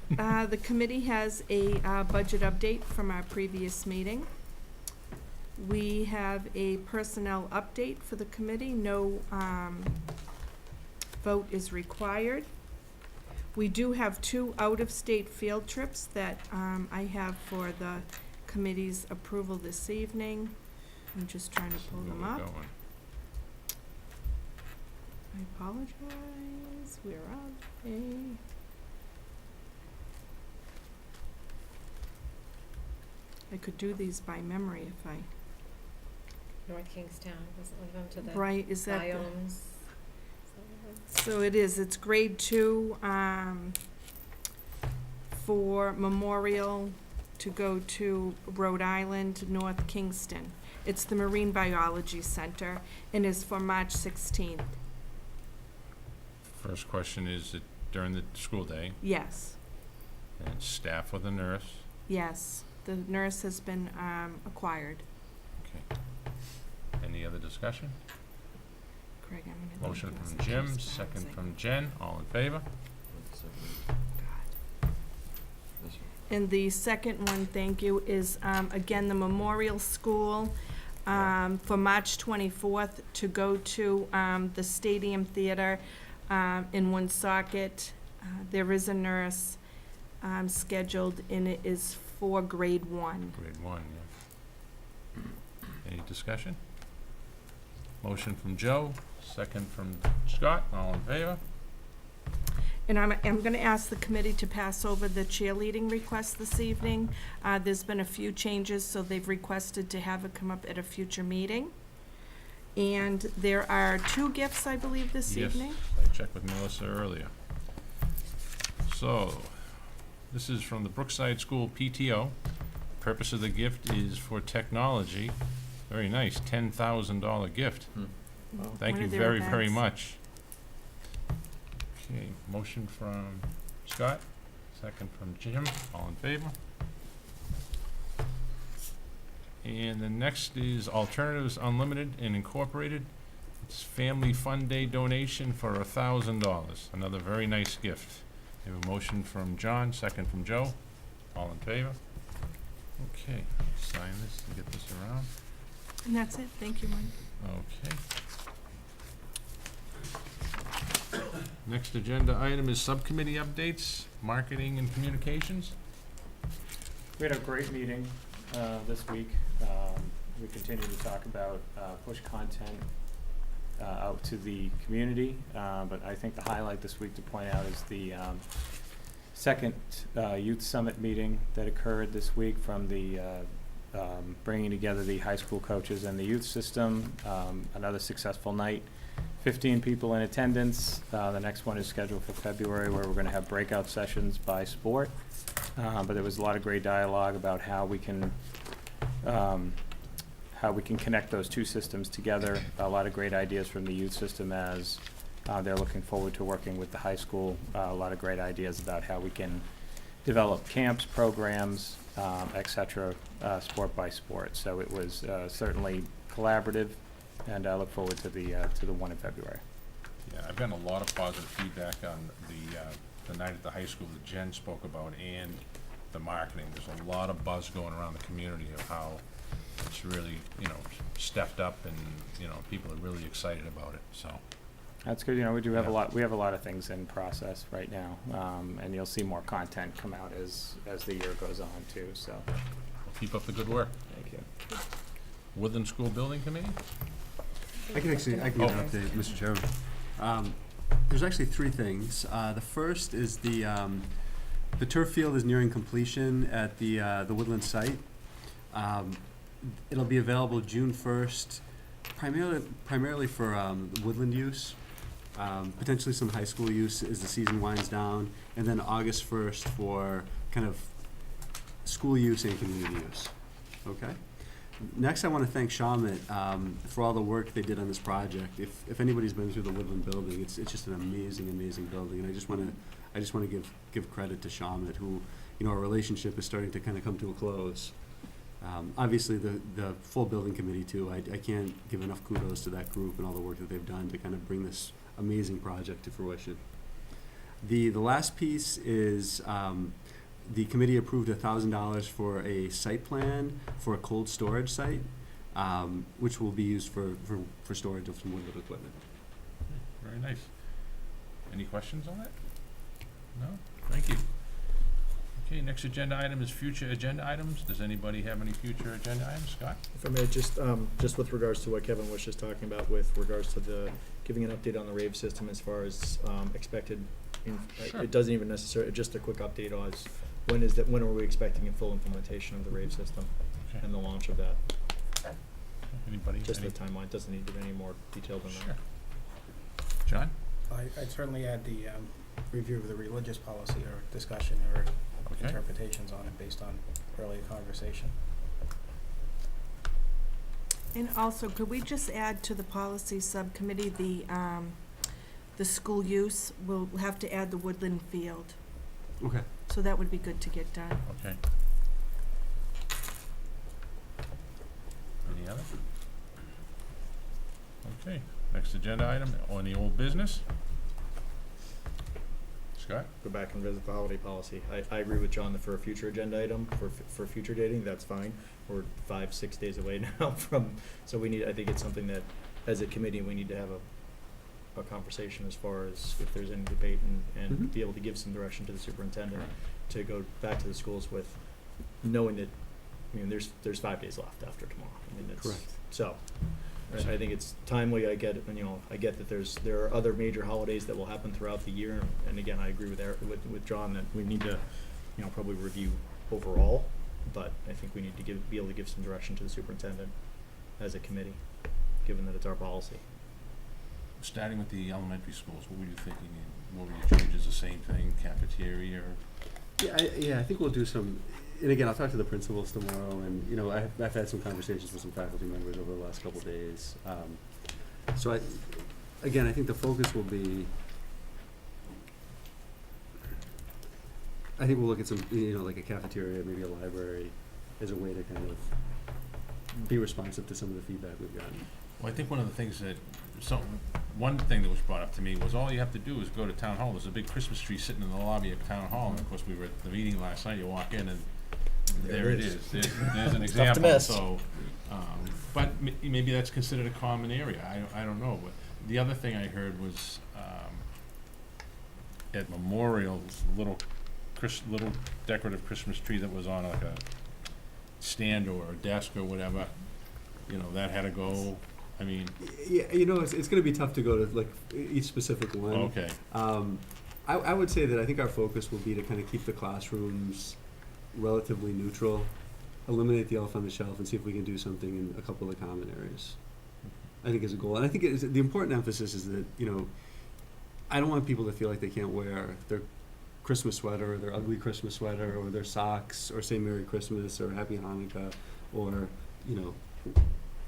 The committee has a budget update from our previous meeting. We have a personnel update for the committee. No vote is required. We do have 2 out-of-state field trips that I have for the committee's approval this evening. I'm just trying to pull them Where we up. going? I apologize. Where are they? I could do these by memory if I. North Kingstown, wasn't one of them to the Right, is that the? biomes? So it is, it's grade 2, for Memorial to go to Rhode Island, North Kingston. It's the Marine Biology Center and is for March 16th. First question, is it during the school day? Yes, And staff with a nurse? yes. The nurse has been acquired. Okay. Any other discussion? Craig, I'm gonna. Motion leave from this Jim, just second bouncing. from Jen. All in favor? And the second one, thank you, is, again, the Memorial School, for March 24th to go to, the Stadium Theater, in Woonsocket. There is a nurse, scheduled, and it is for grade 1. Grade 1, yeah. Any discussion? Motion from Joe, second from Scott. All in favor? And I'm gonna ask the committee to pass over the cheerleading request this evening. There's been a few changes, so they've requested to have it come up at a future meeting. And there are 2 gifts, I believe, this evening. Yes, I checked with Melissa earlier. So, this is from the Brookside School PTO. Purpose of the gift is for technology. Very nice, $10,000 gift. Thank One you of their very, very events. much. Okay, motion from Scott, second from Jim. All in favor? And the next is Alternatives Unlimited and Incorporated. It's Family Fun Day donation for $1,000. Another very nice gift. We have a motion from John, second from Joe. All in favor? Okay, sign this and get this around. And that's it. Thank you, Mike. Okay. Next agenda item is subcommittee updates, marketing and communications. We had a great meeting this week. We continue to talk about push content out to the community, but I think the highlight this week to point out is the second youth summit meeting that occurred this week from the bringing together the high school coaches and the youth system. Another successful night. 15 people in attendance. The next one is scheduled for February, where we're going to have breakout sessions by sport. But there was a lot of great dialogue about how we can connect those 2 systems together. A lot of great ideas from the youth system as they're looking forward to working with the high school. A lot of great ideas about how we can develop camps, programs, et cetera, sport by sport. So it was certainly collaborative, and I look forward to the one in February. Yeah, I've gotten a lot of positive feedback on the night at the high school that Jen spoke about and the marketing. There's a lot of buzz going around the community of how it's really, stepped up, and, people are really excited about it, so. That's good. We do have Yeah. we have a lot of things in process right now, and you'll see more content come out as the year goes on too. So, Keep up the good work. thank you. Woodland School Building Committee? I can give an update, Mr. Chairman. There's actually 3 things. The first is the The turf field is nearing completion at the Woodland site. It'll be available June 1st, primarily for woodland use, potentially some high school use as the season winds down, and then August 1st for kind of school use and community use. Okay? Next, I want to thank Shawmut for all the work they did on this project. If anybody's been through the Woodland building, it's just an amazing, amazing building, and I just want to give credit to Shawmut, who, our relationship is starting to kind of come to a close. Obviously, the full building committee too. I can't give enough kudos to that group and all the work that they've done to kind of bring this amazing project to fruition. The last piece is the committee approved $1,000 for a site plan for a cold storage site, which will be used for storage of some woodland equipment. Very nice. Any questions on that? No? Thank you. Okay, next agenda item is future agenda items. Does anybody have any future agenda items? Scott? If I may, just with regards to what Kevin was just talking about with regards to the, giving an update on the rave system as far as expected, Sure. it doesn't even necessarily, just a quick update on when are we expecting a full implementation of the rave system Okay. and the launch of that? Anybody? Just the timeline, doesn't need to be any more detailed than Sure. that. John? I'd certainly add the review of the religious policy or discussion or Okay. interpretations on it based on earlier conversation. And also, could we just add to the policy subcommittee, the school use, we'll have to add the woodland field. Okay. So that would be good to get done. Okay. Any other? Okay, next agenda item on the old business. Scott? Go back and visit the holiday policy. I agree with John that for a future agenda item, for future dating, that's fine. We're 5-6 days away now from, so I think it's something that, as a committee, we need to have a conversation as far as if there's any debate and Mhm. be able to give some direction to the superintendent to go back to the schools with knowing that, there's 5 days left after tomorrow. Correct. So, I think it's timely. I get it, and I get that there are other major holidays that will happen throughout the year, and again, I agree with John that we need to, probably review overall, but I think we need to be able to give some direction to the superintendent as a committee, given that it's our policy. Starting with the elementary schools, what were you thinking? What were your changes? The same thing, cafeteria or? Yeah, I think we'll do some, and again, I'll talk to the principals tomorrow, and, I've had some conversations with some faculty members over the last couple of days. So I think the focus will be, I think we'll look at some, like a cafeteria, maybe a library, as a way to kind of be responsive to some of the feedback we've gotten. Well, I think one of the things one thing that was brought up to me was all you have to do is go to town hall. There's a big Christmas tree sitting in the lobby of town hall, and of course, we were at the meeting last night. You walk in, and there it is. There's an It's tough to example. miss. So, but maybe that's considered a common area. I don't know. But the other thing I heard was at Memorial, little decorative Christmas tree that was on like a stand or a desk or whatever. That had to go. I mean, Yeah, it's going to be tough to go to like each specific one. okay. I would say that I think our focus will be to kind of keep the classrooms relatively neutral, eliminate the elephant on the shelf, and see if we can do something in a couple of the common areas. I think is a goal, and I think the important emphasis is that I don't want people to feel like they can't wear their Christmas sweater or their ugly Christmas sweater or their socks or say Merry Christmas or Happy Hanukkah or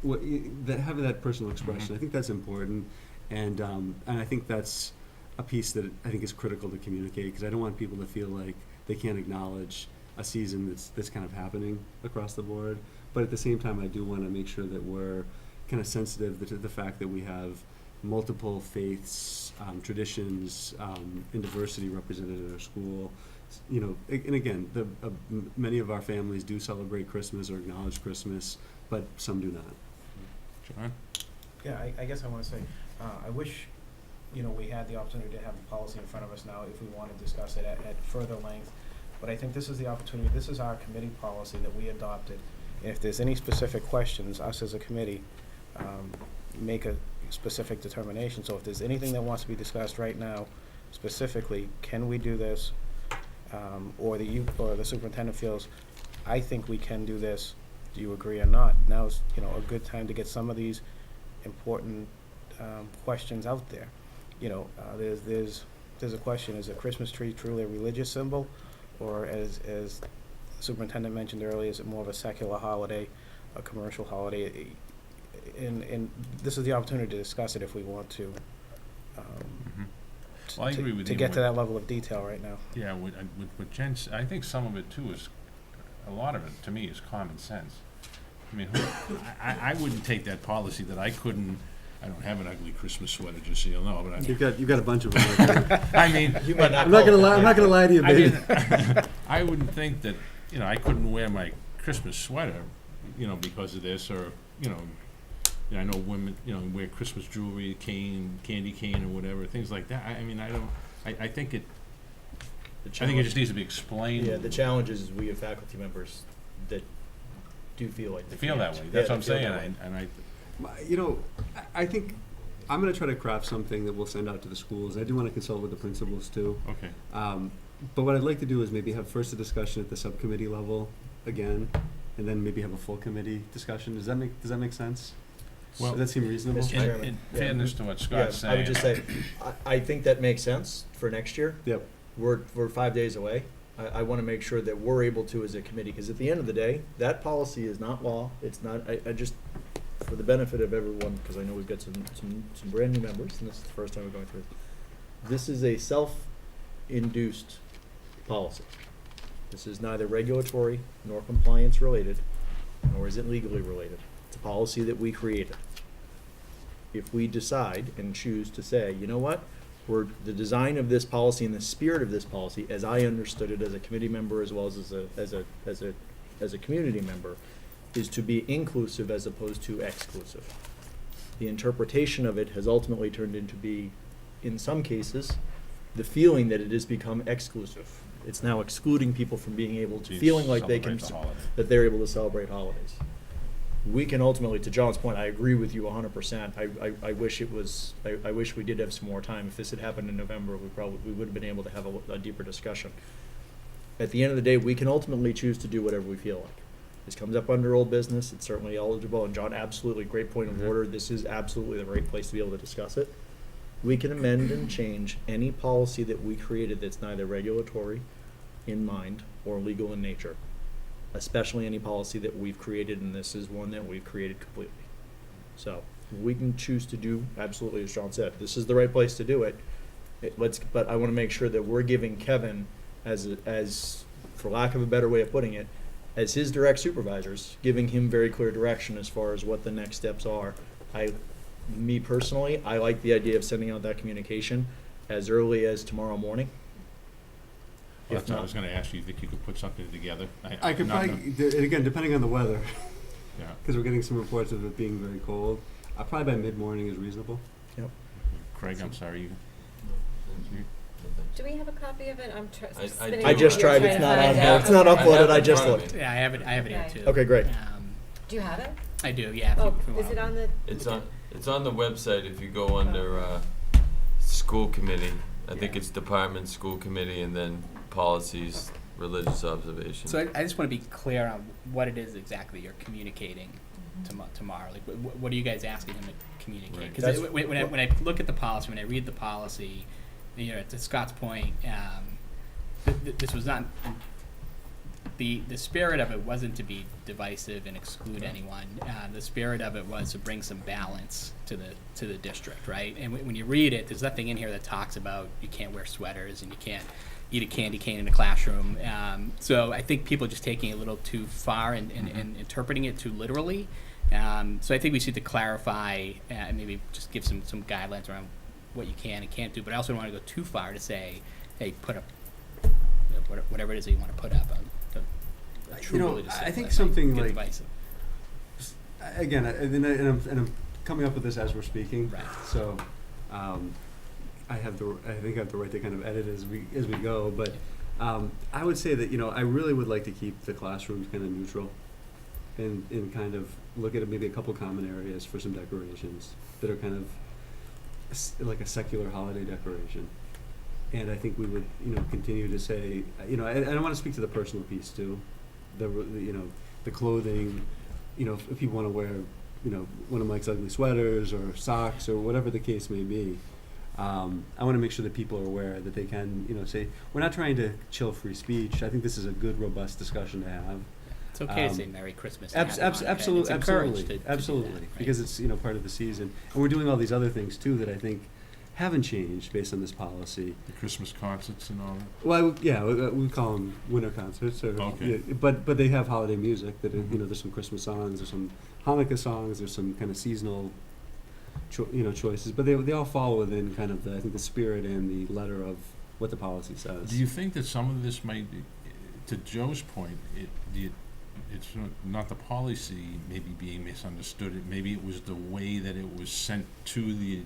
that having that personal expression. Mhm. I think that's important, and I think that's a piece that I think is critical to communicate, because I don't want people to feel like they can't acknowledge a season that's kind of happening across the board. But at the same time, I do want to make sure that we're kind of sensitive to the fact that we have multiple faiths, traditions, and diversity represented in our school. And again, many of our families do celebrate Christmas or acknowledge Christmas, but some do not. John? Yeah, I guess I want to say, I wish, we had the opportunity to have the policy in front of us now if we want to discuss it at further length. But I think this is the opportunity, this is our committee policy that we adopted. If there's any specific questions, us as a committee, make a specific determination. So if there's anything that wants to be discussed right now, specifically, can we do this or the superintendent feels, I think we can do this, do you agree or not? Now's, a good time to get some of these important, questions out there. There's a question, is a Christmas tree truly a religious symbol? Or as the superintendent mentioned earlier, is it more of a secular holiday, a commercial holiday? And this is the opportunity to discuss it if we want to. Well, I agree with To you. get to that level of detail right now. Yeah, with Jen, I think some of it too is, a lot of it, to me, is common sense. I mean, I wouldn't take that policy that I don't have an ugly Christmas sweater, just so you know, but You've got a bunch of them. I mean, but I'm not gonna lie to you, I baby. mean, I wouldn't think that, I couldn't wear my Christmas sweater, because of this, or, I know women, wear Christmas jewelry, candy cane or whatever, things like that. I think it just needs to be explained. Yeah, the challenge is we have faculty members that do feel like they Feel that can't. way, that's Yeah, what I'm they feel saying, that way. I think I'm going to try to craft something that we'll send out to the schools. I do want to consult with the principals too. Okay. But what I'd like to do is maybe have first a discussion at the subcommittee level again, and then maybe have a full committee discussion. Does that make sense? Well, Does that seem reasonable? Mr. Chairman, In yeah. fairness to what Scott's saying. I would just say, I think that makes sense for next year. Yep. We're 5 days away. I want to make sure that we're able to as a committee, because at the end of the day, that policy is not law. It's not, I just, for the benefit of everyone, because I know we've got some brand new members, and this is the first time we're going through it. This is a self-induced policy. This is neither regulatory nor compliance related, nor is it legally related. It's a policy that we created. If we decide and choose to say, you know what, the design of this policy and the spirit of this policy, as I understood it as a committee member as well as a community member, is to be inclusive as opposed to exclusive. The interpretation of it has ultimately turned into be, in some cases, the feeling that it has become exclusive. It's now excluding people from being able to, feeling like they can, Celebrate the holiday. that they're able to celebrate holidays. We can ultimately, to John's point, I agree with you 100%. I wish it was, I wish we did have some more time. If this had happened in November, we would have been able to have a deeper discussion. At the end of the day, we can ultimately choose to do whatever we feel like. This comes up under old business. It's certainly eligible. And John, absolutely, great point of order. This is absolutely the right place to be able to discuss it. We can amend and change any policy that we created that's neither regulatory in mind or legal in nature, especially any policy that we've created, and this is one that we've created completely. So we can choose to do absolutely as John said. This is the right place to do it. But I want to make sure that we're giving Kevin, as for lack of a better way of putting it, as his direct supervisors, giving him very clear direction as far as what the next steps are. Me personally, I like the idea of sending out that communication as early as tomorrow morning. Well, If that's what I not- was gonna ask you, you think you could put something together? I could not- probably, and again, depending on the weather, Yeah. because we're getting some reports of it being very cold. Probably by mid-morning is reasonable. Craig, I'm sorry, Do we have a copy of it? I'm I spinning. do. I just here tried, trying it's to not find on it. there. It's not I uploaded, have I it in just front of looked. me. Yeah, I have it here Okay. too. Okay, great. Do you have it? I do, yeah. Oh, if you is want. it on the? It's on the website if you go under school committee. I think it's department, school committee, and then policies, religious observation. So I just want to be clear on what it is exactly you're communicating tomorrow. Like, what are you guys asking him to communicate? Right. Because when I look at the policy, when I read the policy, to Scott's point, this was not. The spirit of it wasn't to be divisive and exclude anyone. The spirit of it was to bring some balance to the district, right? And when you read it, there's nothing in here that talks about you can't wear sweaters and you can't eat a candy cane in a classroom. So I think people are just taking it a little too far and interpreting it too literally. So I think we need to clarify and maybe just give some guidelines around what you can and can't do. But I also don't want to go too far to say, hey, put up whatever it is that you want to put up. I think something like, divisive. again, and I'm coming up with this as we're speaking. Right. So, I think I have the right to kind of edit as we go. But I would say that I really would like to keep the classrooms kind of neutral, and kind of look at maybe a couple common areas for some decorations that are kind of like a secular holiday decoration. And I think we would, continue to say, and I want to speak to the personal piece too. The clothing, if people want to wear, one of Mike's ugly sweaters or socks or whatever the case may be. I want to make sure that people are aware that they can, say, we're not trying to chill free speech. I think this is a good, robust discussion to have. It's okay to say Merry Christmas. Absolutely, Absolutely. absolutely, because it's, part of the season. And we're doing all these other things too that I think haven't changed based on this policy. The Christmas concerts and all that? Well, we call them winter concerts, or, Okay. but they have holiday music that, there's some Christmas songs, there's some Hanukkah songs, there's some kind of seasonal choices, but they all fall within kind of I think the spirit and the letter of what the policy says. Do you think that some of this might, to Joe's point, it's not the policy maybe being misunderstood, maybe it was the way that it was sent to the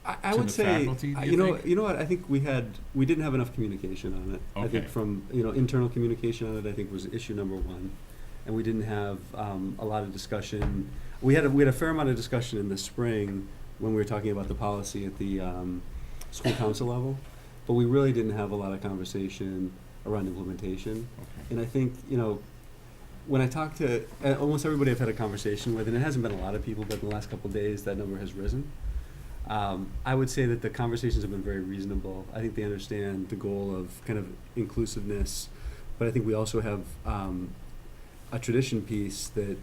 I to would the say, faculty, do you think? you know what? I think we didn't have enough communication on it. I Okay. think from internal communication on it, I think was issue number one, and we didn't have a lot of discussion. We had a fair amount of discussion in the spring when we were talking about the policy at the school council level, but we really didn't have a lot of conversation around implementation. Okay. And I think when I talk to almost everybody I've had a conversation with, and it hasn't been a lot of people, but in the last couple of days that number has risen. I would say that the conversations have been very reasonable. I think they understand the goal of kind of inclusiveness, but I think we also have a tradition piece that,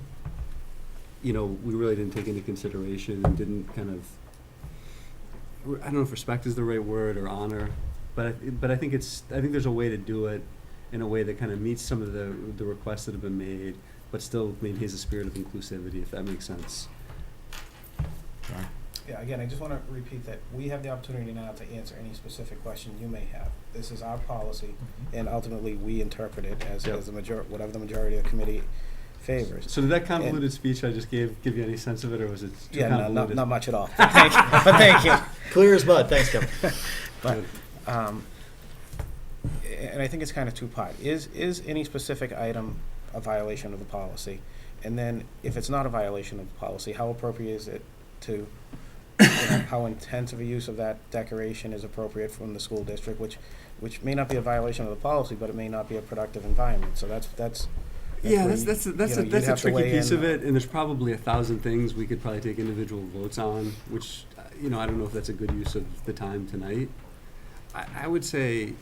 we really didn't take into consideration and didn't kind of, I don't know if respect is the right word or honor, but I think there's a way to do it in a way that kind of meets some of the requests that have been made, but still maintains a spirit of inclusivity, if that makes sense. John? Yeah, again, I just want to repeat that we have the opportunity now to answer any specific question you may have. This is our policy, and ultimately we interpret it as whatever the majority of the committee favors. So did that convoluted speech I just give you any sense of it, or was it too convoluted? Not much at all. Thank you. Clear as mud, thanks, Kevin. But, and I think it's kind of two-part. Is any specific item a violation of the policy? And then, if it's not a violation of the policy, how appropriate is it to, how intensive a use of that decoration is appropriate from the school district, which may not be a violation of the policy, but it may not be a productive environment. So that's a tricky piece of it, and there's probably 1,000 things we could probably take individual votes on, which, I don't know if that's a good use of the time tonight. I would say,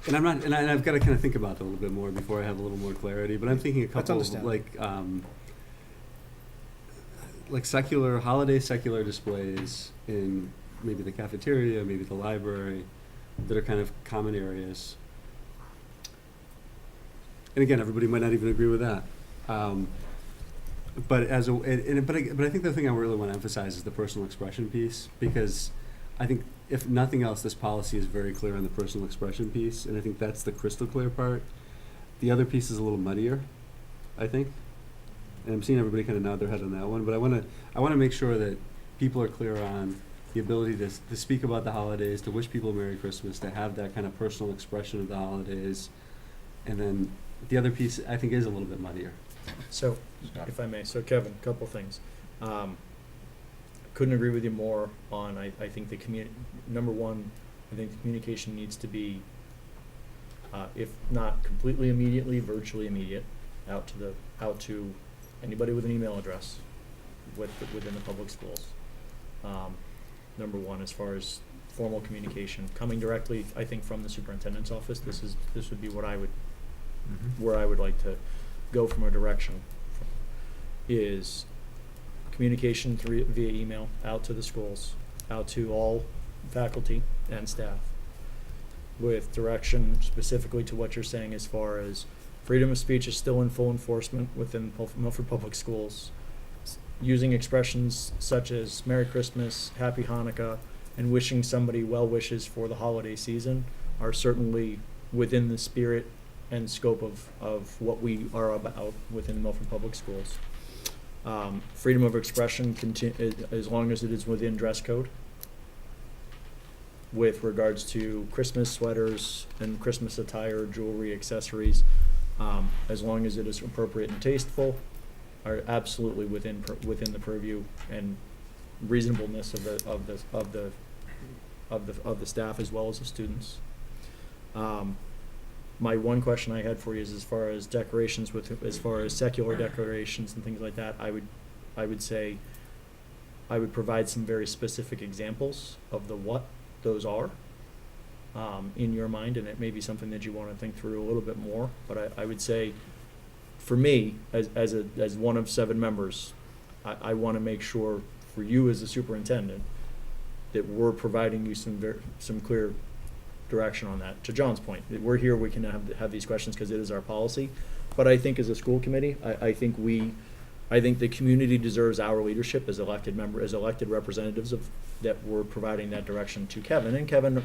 and I've got to kind of think about it a little bit more before I have a little more clarity, but I'm thinking a couple of like secular displays in maybe the cafeteria, maybe the library, that are kind of common areas. And again, everybody might not even agree with that. But I think the thing I really want to emphasize is the personal expression piece, because I think if nothing else, this policy is very clear on the personal expression piece, and I think that's the crystal clear part. The other piece is a little muddier, I think. And I'm seeing everybody kind of nod their head on that one, but I want to make sure that people are clear on the ability to speak about the holidays, to wish people Merry Christmas, to have that kind of personal expression of the holidays, and then the other piece I think is a little bit muddier. So, if I may, Kevin, a couple things. Couldn't agree with you more on, I think number one, I think the communication needs to be, if not completely immediately, virtually immediate, out to anybody with an email address within the public schools. Number one, as far as formal communication, coming directly, I think, from the superintendent's office, this would be what I would, where I would like to go from a direction, is communication via email out to the schools, out to all faculty and staff, with direction specifically to what you're saying as far as freedom of speech is still in full enforcement within Milford Public Schools. Using expressions such as Merry Christmas, Happy Hanukkah, and wishing somebody well wishes for the holiday season are certainly within the spirit and scope of what we are about within Milford Public Schools. Freedom of expression, as long as it is within dress code, with regards to Christmas sweaters and Christmas attire, jewelry, accessories, as long as it is appropriate and tasteful, are absolutely within the purview and reasonableness of the of the staff as well as the students. My one question I had for you is as far as decorations as far as secular decorations and things like that, I would say I would provide some very specific examples of what those are in your mind, and it may be something that you want to think through a little bit more. But I would say, for me, as one of 7 members, I want to make sure for you as the superintendent that we're providing you some clear direction on that. To John's point, that we're here, we can have these questions because it is our policy. But I think as a school committee, I think the community deserves our leadership as elected representatives that we're providing that direction to Kevin, and Kevin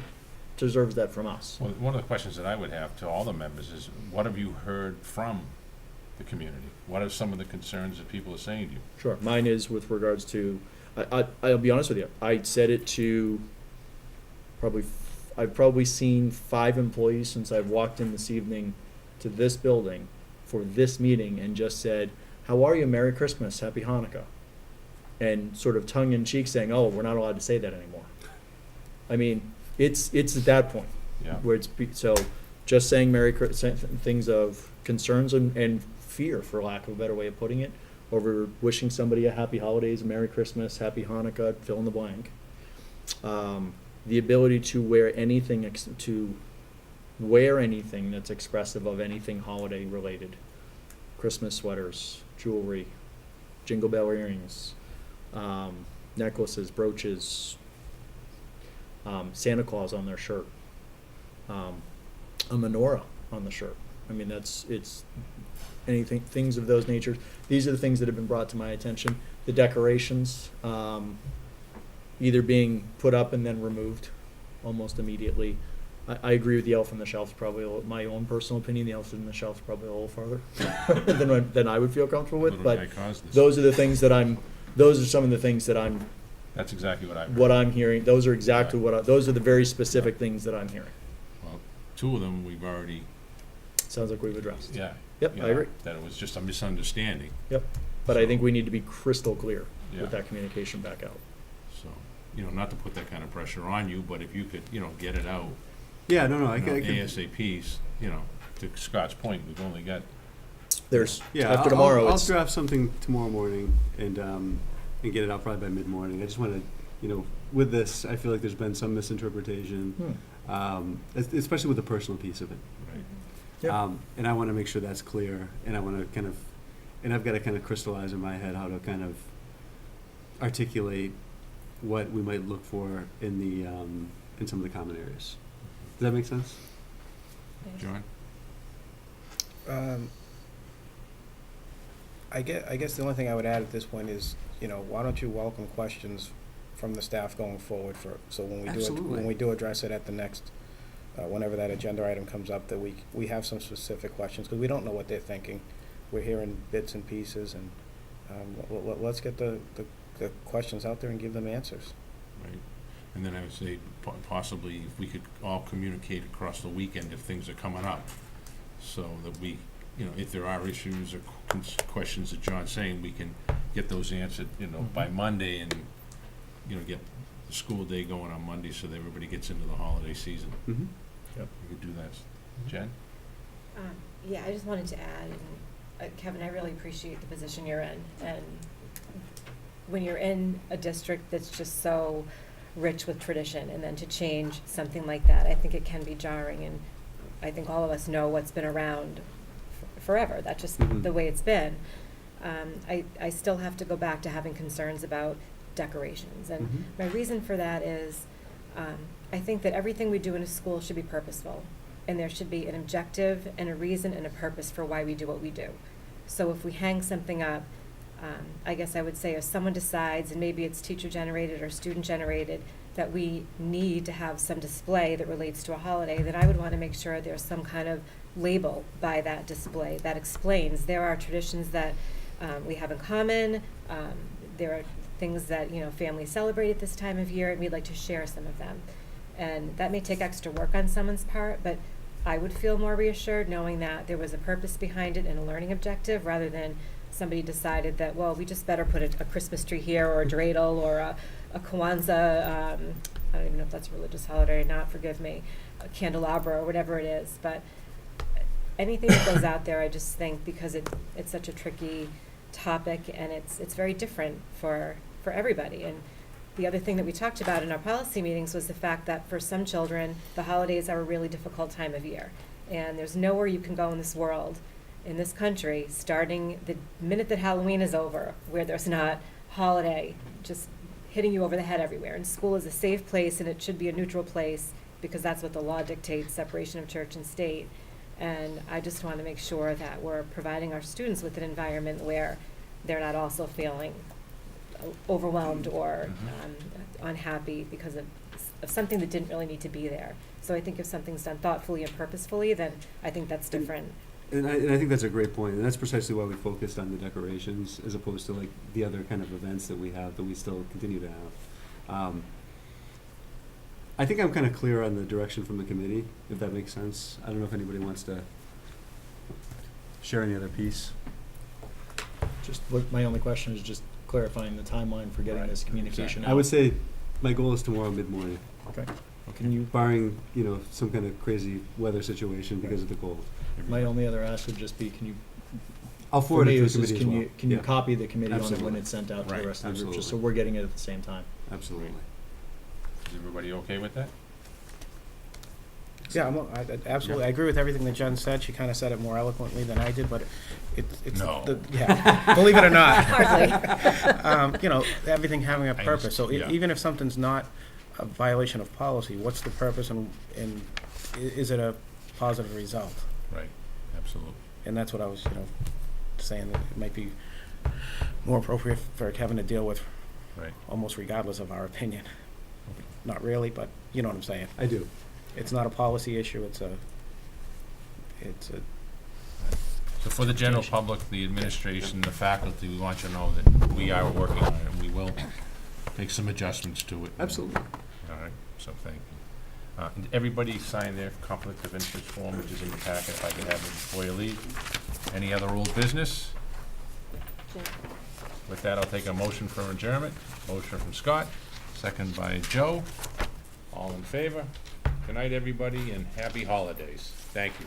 deserves that from us. Well, one of the questions that I would have to all the members is, what have you heard from the community? What are some of the concerns that people are saying to you? Sure. Mine is with regards to, I'll be honest with you, I said it to I've probably seen 5 employees since I've walked in this evening to this building for this meeting and just said, "How are you? Merry Christmas, Happy Hanukkah." And sort of tongue in cheek saying, "Oh, we're not allowed to say that anymore." I mean, it's at that point. Yeah. Where so just saying things of concerns and fear, for lack of a better way of putting it, over wishing somebody a happy holidays, Merry Christmas, Happy Hanukkah, fill in the blank. The ability to wear anything that's expressive of anything holiday related. Christmas sweaters, jewelry, jingle bell earrings, necklaces, brooches, Santa Claus on their shirt, a menorah on the shirt. I mean, it's anything, things of those natures. These are the things that have been brought to my attention. The decorations, either being put up and then removed almost immediately. I agree with the elf on the shelf. Probably my own personal opinion. The elf on the shelf is probably a little farther than I would feel comfortable with. But those are the things that those are some of the things that I'm. That's exactly what I'm hearing. Those are exactly those are the very specific things that I'm hearing. Well, 2 of them we've already. Sounds like we've addressed. Yeah. Yep, I agree. That it was just a misunderstanding. Yep. But I think we need to be crystal clear Yeah. with that communication back out. So, not to put that kind of pressure on you, but if you could, get it out. Yeah, no, I ASAP, to Scott's point, we've only got. After tomorrow. I'll draft something tomorrow morning and get it out probably by mid-morning. I just want to, with this, I feel like there's been some misinterpretation, especially with the personal piece of it. Right. Yep. And I want to make sure that's clear, and I want to I've got to kind of crystallize in my head how to kind of articulate what we might look for in some of the common areas. Does that make sense? John? I guess the only thing I would add at this point is, why don't you welcome questions from the staff going forward so when we do address it at the next, whenever that agenda item comes up, that we have some specific questions, because we don't know what they're thinking. We're hearing bits and pieces, and let's get the questions out there and give them answers. Right. And then I would say possibly if we could all communicate across the weekend if things are coming up, so that we, if there are issues or questions that John's saying, we can get those answered, by Monday, and, get the school day going on Monday so that everybody gets into the holiday season. Mm-hmm. Yep. We could do that. Jen? Yeah, I just wanted to add, Kevin, I really appreciate the position you're in, and when you're in a district that's just so rich with tradition, and then to change something like that, I think it can be jarring, and I think all of us know what's been around forever. That's just the way it's been. I still have to go back to having concerns about decorations, and my reason for that is I think that everything we do in a school should be purposeful, and there should be an objective and a reason and a purpose for why we do what we do. So if we hang something up, I guess I would say if someone decides, and maybe it's teacher-generated or student-generated, that we need to have some display that relates to a holiday, then I would want to make sure there's some kind of label by that display that explains there are traditions that we have in common, there are things that families celebrate at this time of year, and we'd like to share some of them. And that may take extra work on someone's part, but I would feel more reassured knowing that there was a purpose behind it and a learning objective, rather than somebody decided that, well, we just better put a Christmas tree here, or a dreidel, or a Kwanzaa I don't even know if that's a religious holiday or not, forgive me, a candelabra or whatever it is, but anything that goes out there, I just think because it's such a tricky topic and it's very different for everybody. And the other thing that we talked about in our policy meetings was the fact that for some children, the holidays are a really difficult time of year. And there's nowhere you can go in this world, in this country, starting the minute that Halloween is over, where there's not holiday just hitting you over the head everywhere. And school is a safe place, and it should be a neutral place, because that's what the law dictates, separation of church and state. And I just want to make sure that we're providing our students with an environment where they're not also feeling overwhelmed or unhappy because of something that didn't really need to be there. So I think if something's done thoughtfully and purposefully, then I think that's different. And I think that's a great point, and that's precisely why we focused on the decorations as opposed to like the other kind of events that we have that we still continue to have. I think I'm kind of clear on the direction from the committee, if that makes sense. I don't know if anybody wants to share any other piece. Just, my only question is just clarifying the timeline for getting Right, this communication out. I would say my goal is tomorrow mid-morning, Okay. Can you, barring, some kind of crazy weather situation because of the cold. my only other ask would just be, can you, I'll for forward me, it to is the committee as well. can you Yeah, copy the committee on it when Absolutely. it's sent out to Right, the rest of the group, just so absolutely. we're getting it at the same time? Absolutely. Is everybody okay with that? Yeah, absolutely. I agree with everything that Jen said. She kind of said it more eloquently than I did, but it's No. yeah, believe it or not. Hardly. Everything having a purpose. So yeah. even if something's not a violation of policy, what's the purpose and is it a positive result? Right, absolutely. And that's what I was, saying, that it might be more appropriate for Kevin to deal with Right. almost regardless of our opinion. Not really, but you know what I'm saying. I do. It's not a policy issue, it's a So for the general public, the administration, the faculty, we want you to know that we are working on it, and we will make some adjustments to it. Absolutely. All right, so thank you. And everybody sign their conflict of interest form, which is in the packet, if I could have it before you leave. Any other old business? With that, I'll take a motion for adjournment. Motion from Scott, second by Joe. All in favor? Good night, everybody, and happy holidays. Thank you.